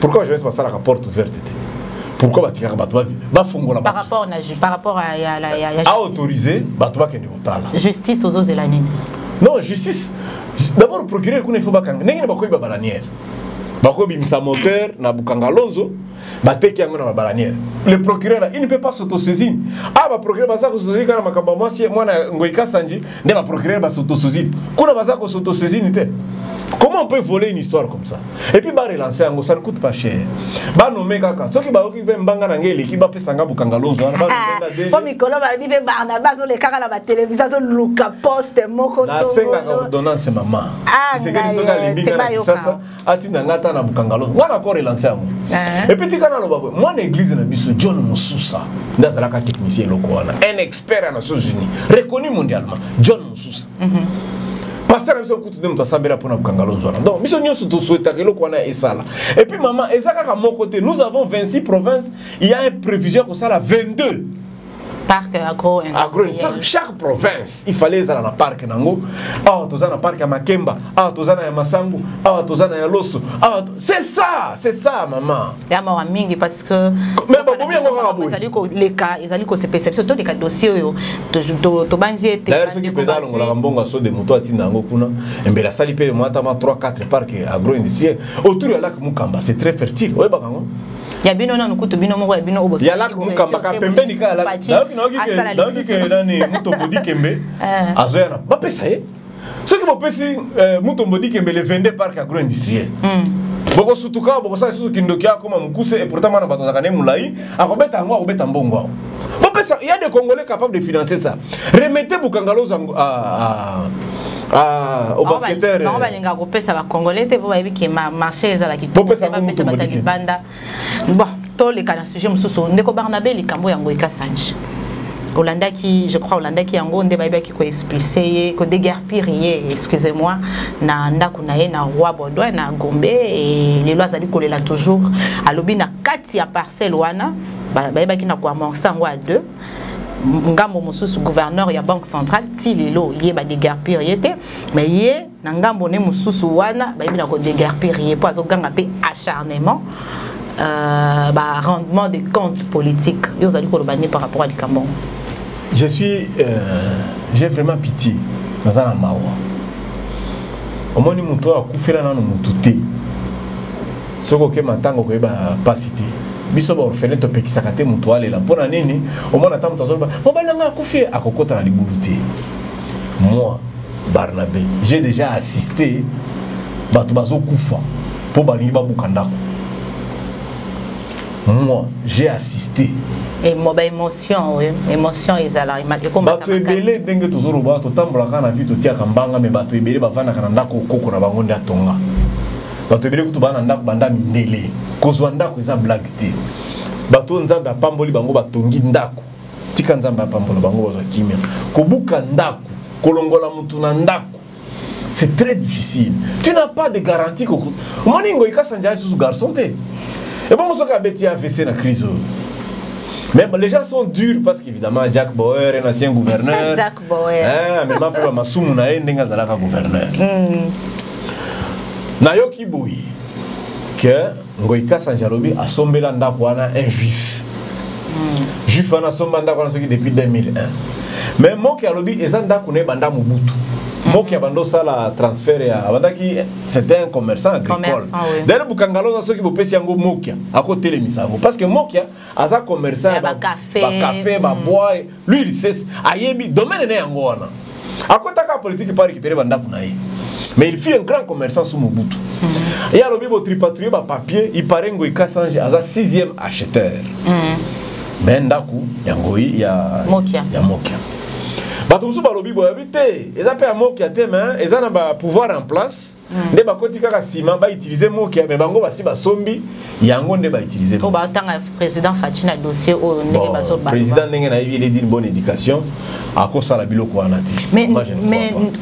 Pourquoi je vais passer la porte ouverte? Pourquoi batika ba fungola par rapport à a autorisé batuba kindu tala. Justice aux Zelani. Non, justice. D'abord le procureur kuna il faut ba kanga. Nenge ba koyi ba balanière. Ba koyi bimisa moteur na bukangalonzo. Le procureur, il ne peut pas s'autosaisir. Ah, le procureur va s'autosaisir quand moi, si moi, Ngoïka Sanji, le procureur va s'autosaisir. Comment on peut voler une histoire comme ça? Et puis, relancer, ça ne coûte pas cher. Nommer Kaka. Ceux qui vont Mbanga Nangeli, qui va payer Sanga Bukangalozo. Comme Nicolas va vivre Barnabas, les caras à la télévision, Luka Post, Moko. La senga ordonnance, maman. Ah, c'est que les gens qui ont ça, Atinangata na Bukangalozo. On a encore relancé. Et puis, moi, l'église na biso John Mususa, ndazalaka technicien lokoana, un expert en Nations Unies, reconnu mondialement, John Mususa. Pasteur biso kutu de mutasambela pona bukangalonzo. Donc biso nyoso to souhaita que lokoana esala. Et puis maman, ezaka ka mon côté, nous avons 26 provinces, il y a une prévision que ça la 22 parc agro-industriel. Chaque province, il fallait aller dans le parc nango. Ah, tozana na parc à Makemba, ah tozana ya Masangu, ah tozana ya Loso. Ah, c'est ça maman. Ya mwa mingi parce que mais bon bien ngoko ngabo. Ezali ko les cas, ezali ko se perception to les cas dossier yo to banzi ete. D'ailleurs ce qui pédale on la mbonga so de moto atinda ngo kuna. Mbela sali pe mwata ma 3-4 parcs agro-industriels autour de lac Mukamba, c'est très fertile. Ouais bakango. Ya bino na nukutu bino moko ya bino obosa. Ya lac Mukamba ka pembeni ka la. Daoki ke nani Mutombodi Kembe. Azoyana. Ba pesa ye. Ce qui mo pesi Mutombodi Kembe le 22 parcs agro-industriels. Boko sutuka boko sa susu kindokia koma mukuse et pourtant mana bato zakane mulai akobeta ngo akobeta mbongo. Ba il y a des Congolais capables de financer ça. Remettez Bukangalo au basketteur. Non, va linga ko pesa ba Congolais te ba ki marché za la ki. Bo pesa ba Talibanda. Bon, to le kana sujet mususu ndeko Barnabé likambo yango ikasanji. Olanda qui, je crois, Olanda qui en gros, on qui ko expliquer, ko déguerpir, excusez-moi, na ndakunaye na roi Baudouin na Gombe et les lois zali kolela toujours à lobi na kati ya parcelle wana, ba qui na ko amorcer ngo à deux. Ngambo mususu gouverneur ya banque centrale ti lelo yé ba déguerpir yete, mais yé na ngambo ne mususu wana ba na ko déguerpir yé po azoganga pe acharnement. Rendement des comptes politiques. Par rapport à l'Icambon. J'ai vraiment pitié dans un mawa. Au moins, nous avons coupé dans nos toutés. Ce que nous avons pas cité. Biso ba orphelin to peki sakate mutu ale la pona nini au moins attendre tazo ba nga kufie akokota na libuluté. Moi Barnabé, j'ai déjà assisté batu bazo kufa po balingi ba bukandako. Moi, j'ai assisté. Et mon émotion, oui, émotion ils allaient. Bato ebele dengue tozoro ba to tambola kana vi to tia kambanga me bato ebele bavana kana ndako koko na bango nda tonga. Bato ebele kutu bana ndako banda mindele. Kozwa ndako eza blague te. Bato nzambe apamboli bango batongi ndako. Tika nzambe apambola bango bazwa kimia. Kobuka ndako, kolongola mutu na ndako. C'est très difficile. Tu n'as pas de garantie koko. Moni ngo ikasanja sous garçon te. Et bon, on a bêti AVC dans la crise. Mais les gens sont durs parce qu'évidemment, Jack Bauer est un ancien gouverneur. Jack Bauer. Mais ma papa m'a soumou na ende nga zalaka gouverneur. Nayoki boui que Ngoïka Sanjarobi a sombé l'andako wana un juif. Juif wana somba ndako wana soki depuis 2001. Mais moi qui a lobi ezandako ne banda Mobutu. Moi qui a bando ça la transfert à Abandaki, c'était un commerçant agricole. D'ailleurs, Bukangalo, ceux qui vous payent yango Mokia, à côté de Misango. Parce que Mokia, a un commerçant, café, bois, lui il sait, ayebi, domaine n'est yango wana. À côté de la politique, il peut récupérer Bandakunaï. Mais il fit un grand commerçant sous Mobutu. Et à l'objet de tripatouiller papier, il paraît qu'il y a 6e acheteur. Mais Ndaku, il y a Mokia. Batumsu balobi boyabité ezape ya mokia te mais ezana ba pouvoir en place nde bakoti kaka sima ba utiliser mokia mais bango basi basombi yango nde ba utiliser ko ba tanga président Fatina dossier o ndenge bazo ba président ndenge na yebi il dit une bonne éducation akosa la biloko wana te mais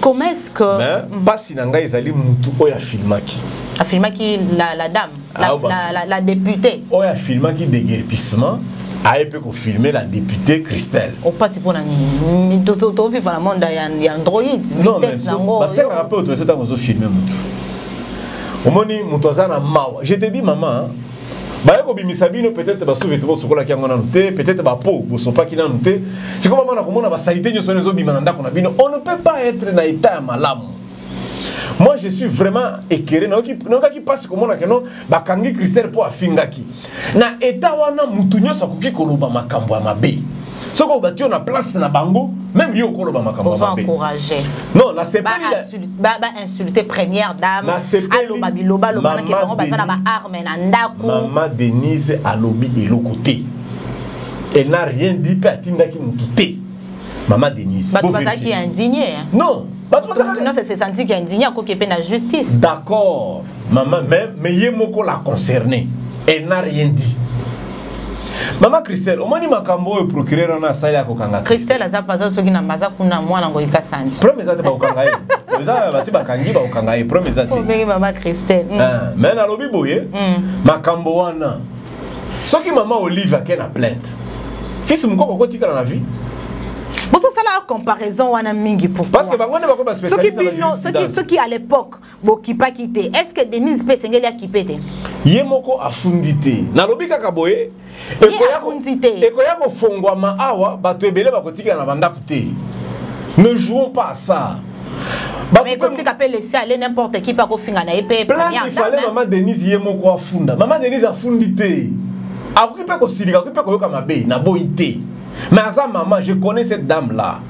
comment est-ce que pasi na ngai ezali mutu oya filmaki la dame la députée oya filmaki déguerpissement a pu filmer la députée Christelle. On passe pour un tout vivre dans le monde il y a Android. Non mais c'est un peu autre c'est un filmer mutu. Omoni mutozana mawa. Je te dis maman, ba ko bimisabino peut-être ba sous-vêtements sokola ki ngona noté, peut-être ba po bo sopa ki na noté. C'est comme maman na komona ba salité nyoso nezo bimana ndako na bino. On ne peut pas être na état malamu. Moi je suis vraiment écœuré non qui passe comme on a que non bakangi Christelle pour afingaki na état wana mutunyo sakoki koloba makambo ya mabe soko batio na place na bango même yo koloba makambo ya mabe encourager non la CPI ba insulter première dame aloba biloba loba na ke bango basala ba arme na ndako Maman Denise alobi eloko te elle n'a rien dit pe atindaki mututé Maman Denise ba ça qui est indigné non. Non, c'est senti qu'il y a indigné à côté de la justice. D'accord, maman, mais Yemoko l'a concerné. Elle n'a rien dit. Maman Christelle, au moins il m'a cambo et procureur on a ça ya kokanga. Christelle aza paza soki na maza kuna mwana ngoika sanji. Promesa te ba kokanga ye. Oza ba si ba kangi ba kokanga ye promesa te. Obeki maman Christelle. Mais na lobi boye. Makambo wana. Soki maman Olive a kena plainte. Fils mukoko kotika na vie. Bon, ça la comparaison wana mingi pourquoi? Parce que bango ne ba ko ba spécialiste. Ceux qui à l'époque bo qui pas quitté. Est-ce que Denise peut sengeli a quitté? Yemoko afundité. Na lobi kaka boye. Ekoya ko fongwama awa bato ebele bakotika na banda kuté. Ne jouons pas à ça. Mais quand tu peux laisser aller n'importe qui pas ko finga na épée première. Il fallait maman Denise Yemoko afunda. Maman Denise afundité. Akokipe ko silika, akokipe ko yoka mabe na boité. Mais Aza maman, je connais cette dame là.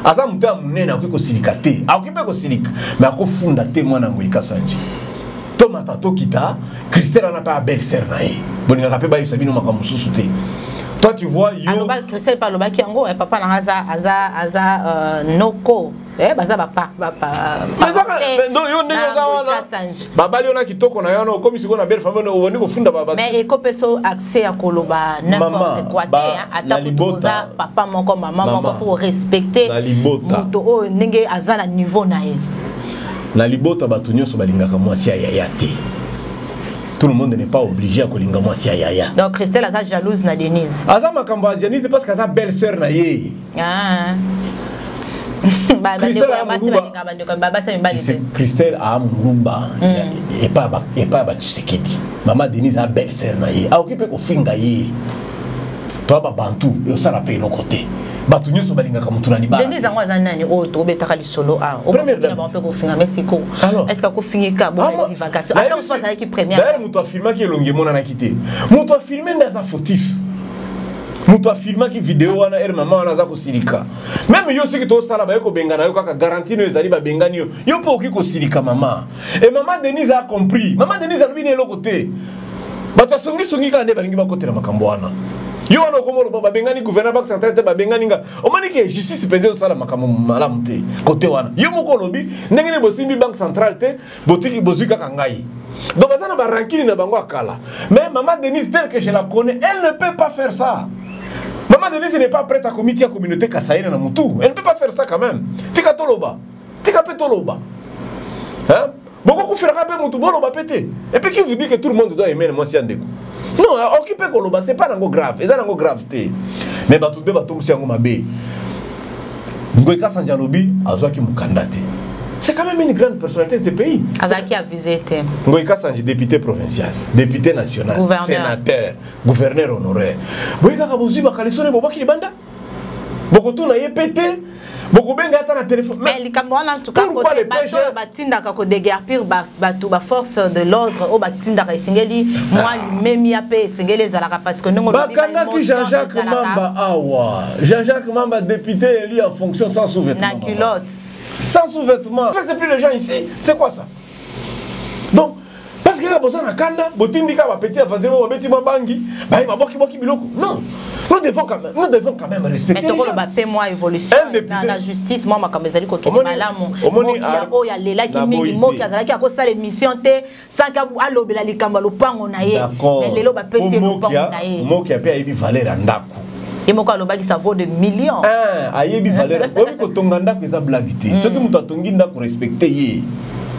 Aza mouta mounene a ko silika te. Akokipe ko silika, mais ako funda te mwana ngoika sanji. Tomata to kita, Christelle n'a pas belle sœur nae. Boninga kapé ba yibisa bino makamususu te. Toi, tu vois, yo. Christelle Paloba qui en papa na aza noko. Baza ba non, yo Babali on a qui toko na yo comme si on a belle famille on venu funda baba. Mais eko peso accès à koloba n'importe quoi ata kutoza papa moko maman moko faut respecter. La libota. Moto o ndenge aza na niveau na ye. La libota batunyo so balingaka mwasi ya yate. Tout le monde n'est pas obligé à kolinga mwasi ya yaya. Donc Christelle aza jalouse na Denise. Aza makambo ya Denise parce qu'aza belle-sœur na ye. Ah. Christelle a Murumba et pas Tshisekedi. Maman Denise a belle-sœur na ye. A occupé ko finga ye. Toi ba bantu et ça la paye le côté. Batunyo so balinga ka mutuna ni ba. Denise ngwa za nani o to betaka lisolo a. O première dame ba ko finga Mexico. Est-ce que ko fingika bon vacation. Attends on passe avec qui première. D'ailleurs muto filma ki longue mona na kité. Muto filmer dans un fautif. Muto filma ki vidéo wana er maman wana za ko silika. Même yo ce qui to sala ba ko bengana yo kaka garantie no ezali ba bengani yo. Yo po ki ko silika maman. Et maman Denise a compris. Maman Denise a lui ne lo côté. Bato songi ka ne balingi ba côté na makambo wana. Yo wana komolo ba bengani gouverneur ba central te ba bengani nga. O mani ke justice pende sala makambo malamu te. Côté wana. Yo moko lobi ndenge ne bosimbi banque centrale te botiki bozuka ka ngai. Donc ça na ba rankini na bango akala. Mais maman Denise telle que je la connais, elle ne peut pas faire ça. Maman Denise n'est pas prête à commettre la communauté Kasaïna na mutu. Elle ne peut pas faire ça quand même. Tika toloba. Tika pe toloba. Hein? Beaucoup de frères appellent mutu bolo ba pété. Et puis qui vous dit que tout le monde doit aimer le monsieur Ndeko? Non, occupez koloba, c'est pas nango grave. C'est nango gravité. Mais ba tout de ba tout monsieur ngo mabe. Ngoika Sanjalobi azwa ki mukandate. C'est quand même une grande personnalité de ce pays. Azaki a visité. Ngoika Sanji, député provincial, député national, gouverneur. Sénateur, gouverneur honoraire. Ngoika Kabozi bakalisone bobaki libanda. Bokoto na yepete. Beaucoup bien gâté na téléphone. Mais les Camerounais en tout cas pourquoi les pêcheurs batinda kako déguerpir batu ba force de l'ordre au batinda ka singeli moi même yape singeli zalaka parce que nous bakanga ki Jean-Jacques Mamba awa Jean-Jacques Mamba député élu en fonction sans sous-vêtements. Na culotte. Sans sous-vêtements. En fait c'est plus les gens ici, c'est quoi ça? Donc parce que la bossa na kanda botindika ba petit avant ba beti bangi ba ma boki biloko. Non. Nous devons quand même respecter les gens. Mais tu moi évolution dans la justice, moi ma kamezali ko kini malamu. O ya lela ki mingi mo kazala ki akosa l'émission te saka alobela likamba lopango na ye. Mais lelo ba pesi lopango na ye. Mo ki a pe ayebi valeur ndako. Et moko aloba ki ça vaut de millions. Ayebi valeur. Obi ko tonga ndako eza blague te. Soki muto atongi ndako respecter ye.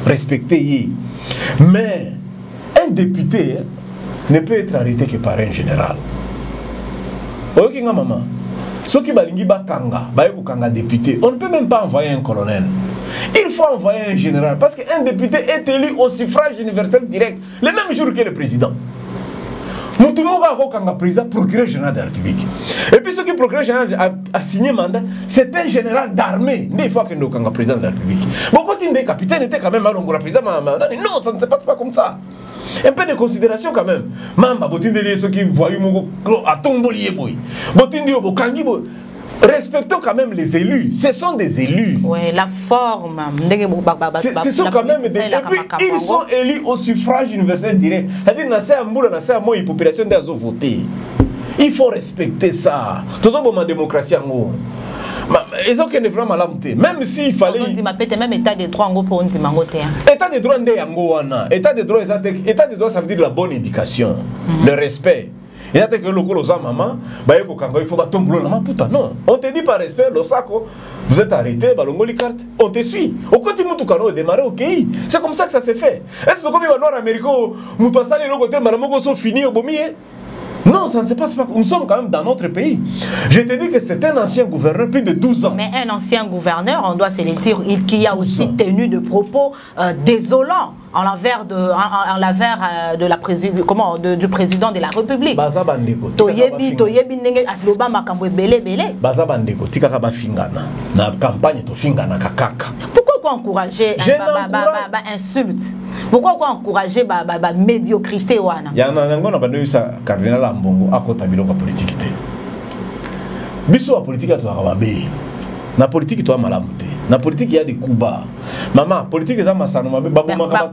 Respecter ye. Mais un député ne peut être arrêté que par un général. Ok, maman. Ceux qui balingi bakanga, kanga député, on ne peut même pas envoyer un colonel. Il faut envoyer un général parce qu'un député est élu au suffrage universel direct le même jour que le président. Moutoumouga kanga président, procureur général de la République. Et puis ce qui procureur général a signé mandat, c'est un général d'armée. Mais il faut que nous kanga président de la République. Bon, quand il est capitaine, était quand même un président. Non, ça ne se passe pas comme ça. Un peu de considération quand même. Mamba, botindeli ceux qui voient mon à tombolier boy. Botindi obo kangi boy. Respectons quand même les élus. Ce sont des élus. Oui, la forme. Ce sont quand même des élus. Et puis ils sont élus au suffrage universel direct. C'est-à-dire la population doit voter. Il faut respecter ça. Tout ça pour ma démocratie en haut. Ils ont qu'une vraiment l'amté. Même s'il fallait. Même état de droit en gros pour un dimangoté. État de droit en état de droit, ça veut dire la bonne éducation, le respect. Il y a que le colosa maman, il faut pas tomber dans ma putain. Non, on te dit par respect, le sac, vous êtes arrêté, balongoli carte, on te suit. Au côté de tout démarrer au pays. C'est comme ça que ça s'est fait. Est-ce que comme il va noir américain, Moutouassa le côté, Malamoko sont finis au Bomier? Non, ça ne se passe pas. Nous sommes quand même dans notre pays. Je te dis que c'est un ancien gouverneur, plus de 12 ans. Mais un ancien gouverneur, on doit se le dire, qui a aussi tenu de propos désolants en l'envers de la du président de la République. Baza bandeko. Toyebi nenge atloba makambo belé. Baza bandeko. Tika kaba fingana. Na campagne to fingana kakaka. Pourquoi encourager insulte? Pourquoi encourager la médiocrité? Il y a un cardinal Ambongo à côté de la politique. Biso la politique est la politique est malamu. La politique il y a des coups bas. Maman, politique est masano mabe babu maka.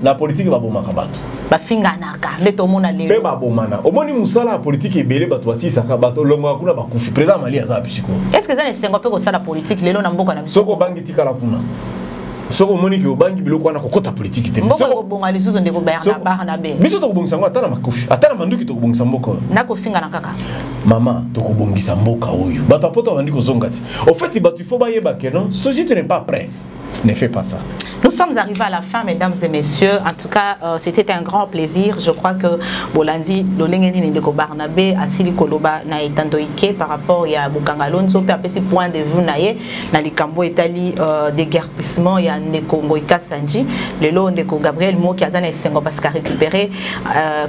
La politique babu maka bat. bafinganaka ndeto mona lelo pe babomana omoni musala politique ebele bato basisaka bato longo kuna bakufi président Mali aza pisiko est-ce que ça ne sengo pe ko sala politique lelo na mboka na biso soko bangi tikala kuna soko moni ki obangi biloko wana kokota politique te soko bonga lisusu ndeko bayana na be biso to kobongisa ngo atana makufi atana manduki to kobongisa mboka na kofingana kaka mama to kobongisa mboka oyo bato apota bandi kozonga ti au fait bato il faut bayeba que non si tu n'es pas prêt ne fais pas ça. Nous sommes arrivés à la fin, mesdames et messieurs. En tout cas, c'était un grand plaisir. Je crois que Bolandi, Lolengeni Ndeko Barnabé, Asili Koloba, Naïtandoike, par rapport à Bukangalonzo, puis après, point de vue, na Likambo Italie, déguerpissement, il y a Ndeko Ngoïka Sanji, le lot Ndeko Gabriel Mo, qui a zane sengo parce qu'a récupéré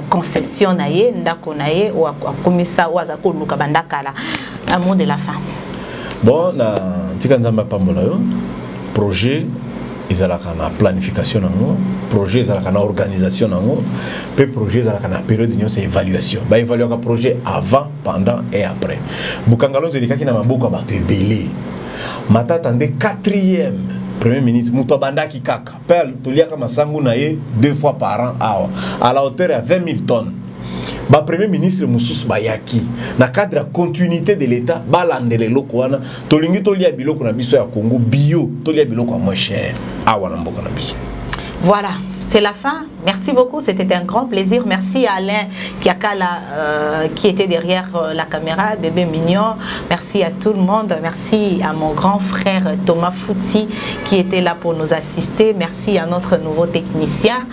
concession naïe, ndako naïe, ou à Komissa, ou à Zako Lukabandakala. Un mot de la fin. Bon, na Tikanzamba Pambolayo. Projet ezalaka na planification nango projet ezalaka na organisation nango pe projet ezalaka na période de c'est évaluation ba évaluer ka projet avant pendant et après Bukangalonzo elikaki na maboko bato ebele matata nde 4e premier ministre muto bandaki kaka pe toliaka masangu na ye 2 fois par an à la hauteur de 20 000 tonnes. Ba premier ministre Moussous Bayaki na cadre de continuité de l'état balandele loko wana tolingi tolia biloko na biso ya Congo bio tolia biloko ya moins cher awana mboka na biso. Voilà, c'est la fin. Merci beaucoup, c'était un grand plaisir. Merci à Alain qui était derrière la caméra, bébé mignon. Merci à tout le monde. Merci à mon grand frère Thomas Fouti qui était là pour nous assister. Merci à notre nouveau technicien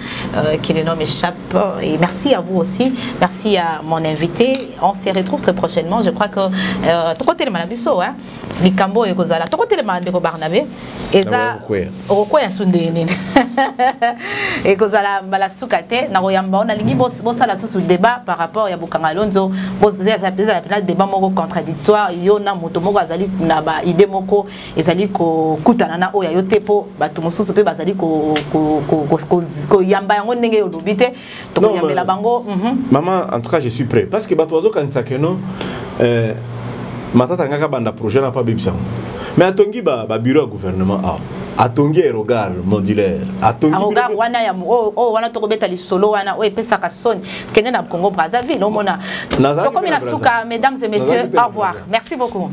qui le nom échappe. Et merci à vous aussi. Merci à mon invité. On se retrouve très prochainement. Je crois que tout côté de Manabiso, hein, Likambo et Kozala, tout côté de Barnabé, et ça, Okoya Sundene. Et Kozala la soukate na royamba on a lingi bossa la sous débat par rapport ya Bukangalonzo bossa la débat moko contradictoire yo na moto moko azali na ba idée moko ezali ko kutana na oya yo tepo bato mosusu pe bazali ko yamba yango ndenge yo lobite to yambela bango. Maman, en tout cas je suis prêt parce que bato bazo kanisa que non matata ngaka banda projet na pas bibisa mais atongi ba bureau gouvernement atongi regard modulaire atongi regard wana ya wana to kobeta lisolo wana o epesa ka son kende na Congo Brazzaville o mona to comme la souka. Mesdames et messieurs, au revoir, merci beaucoup.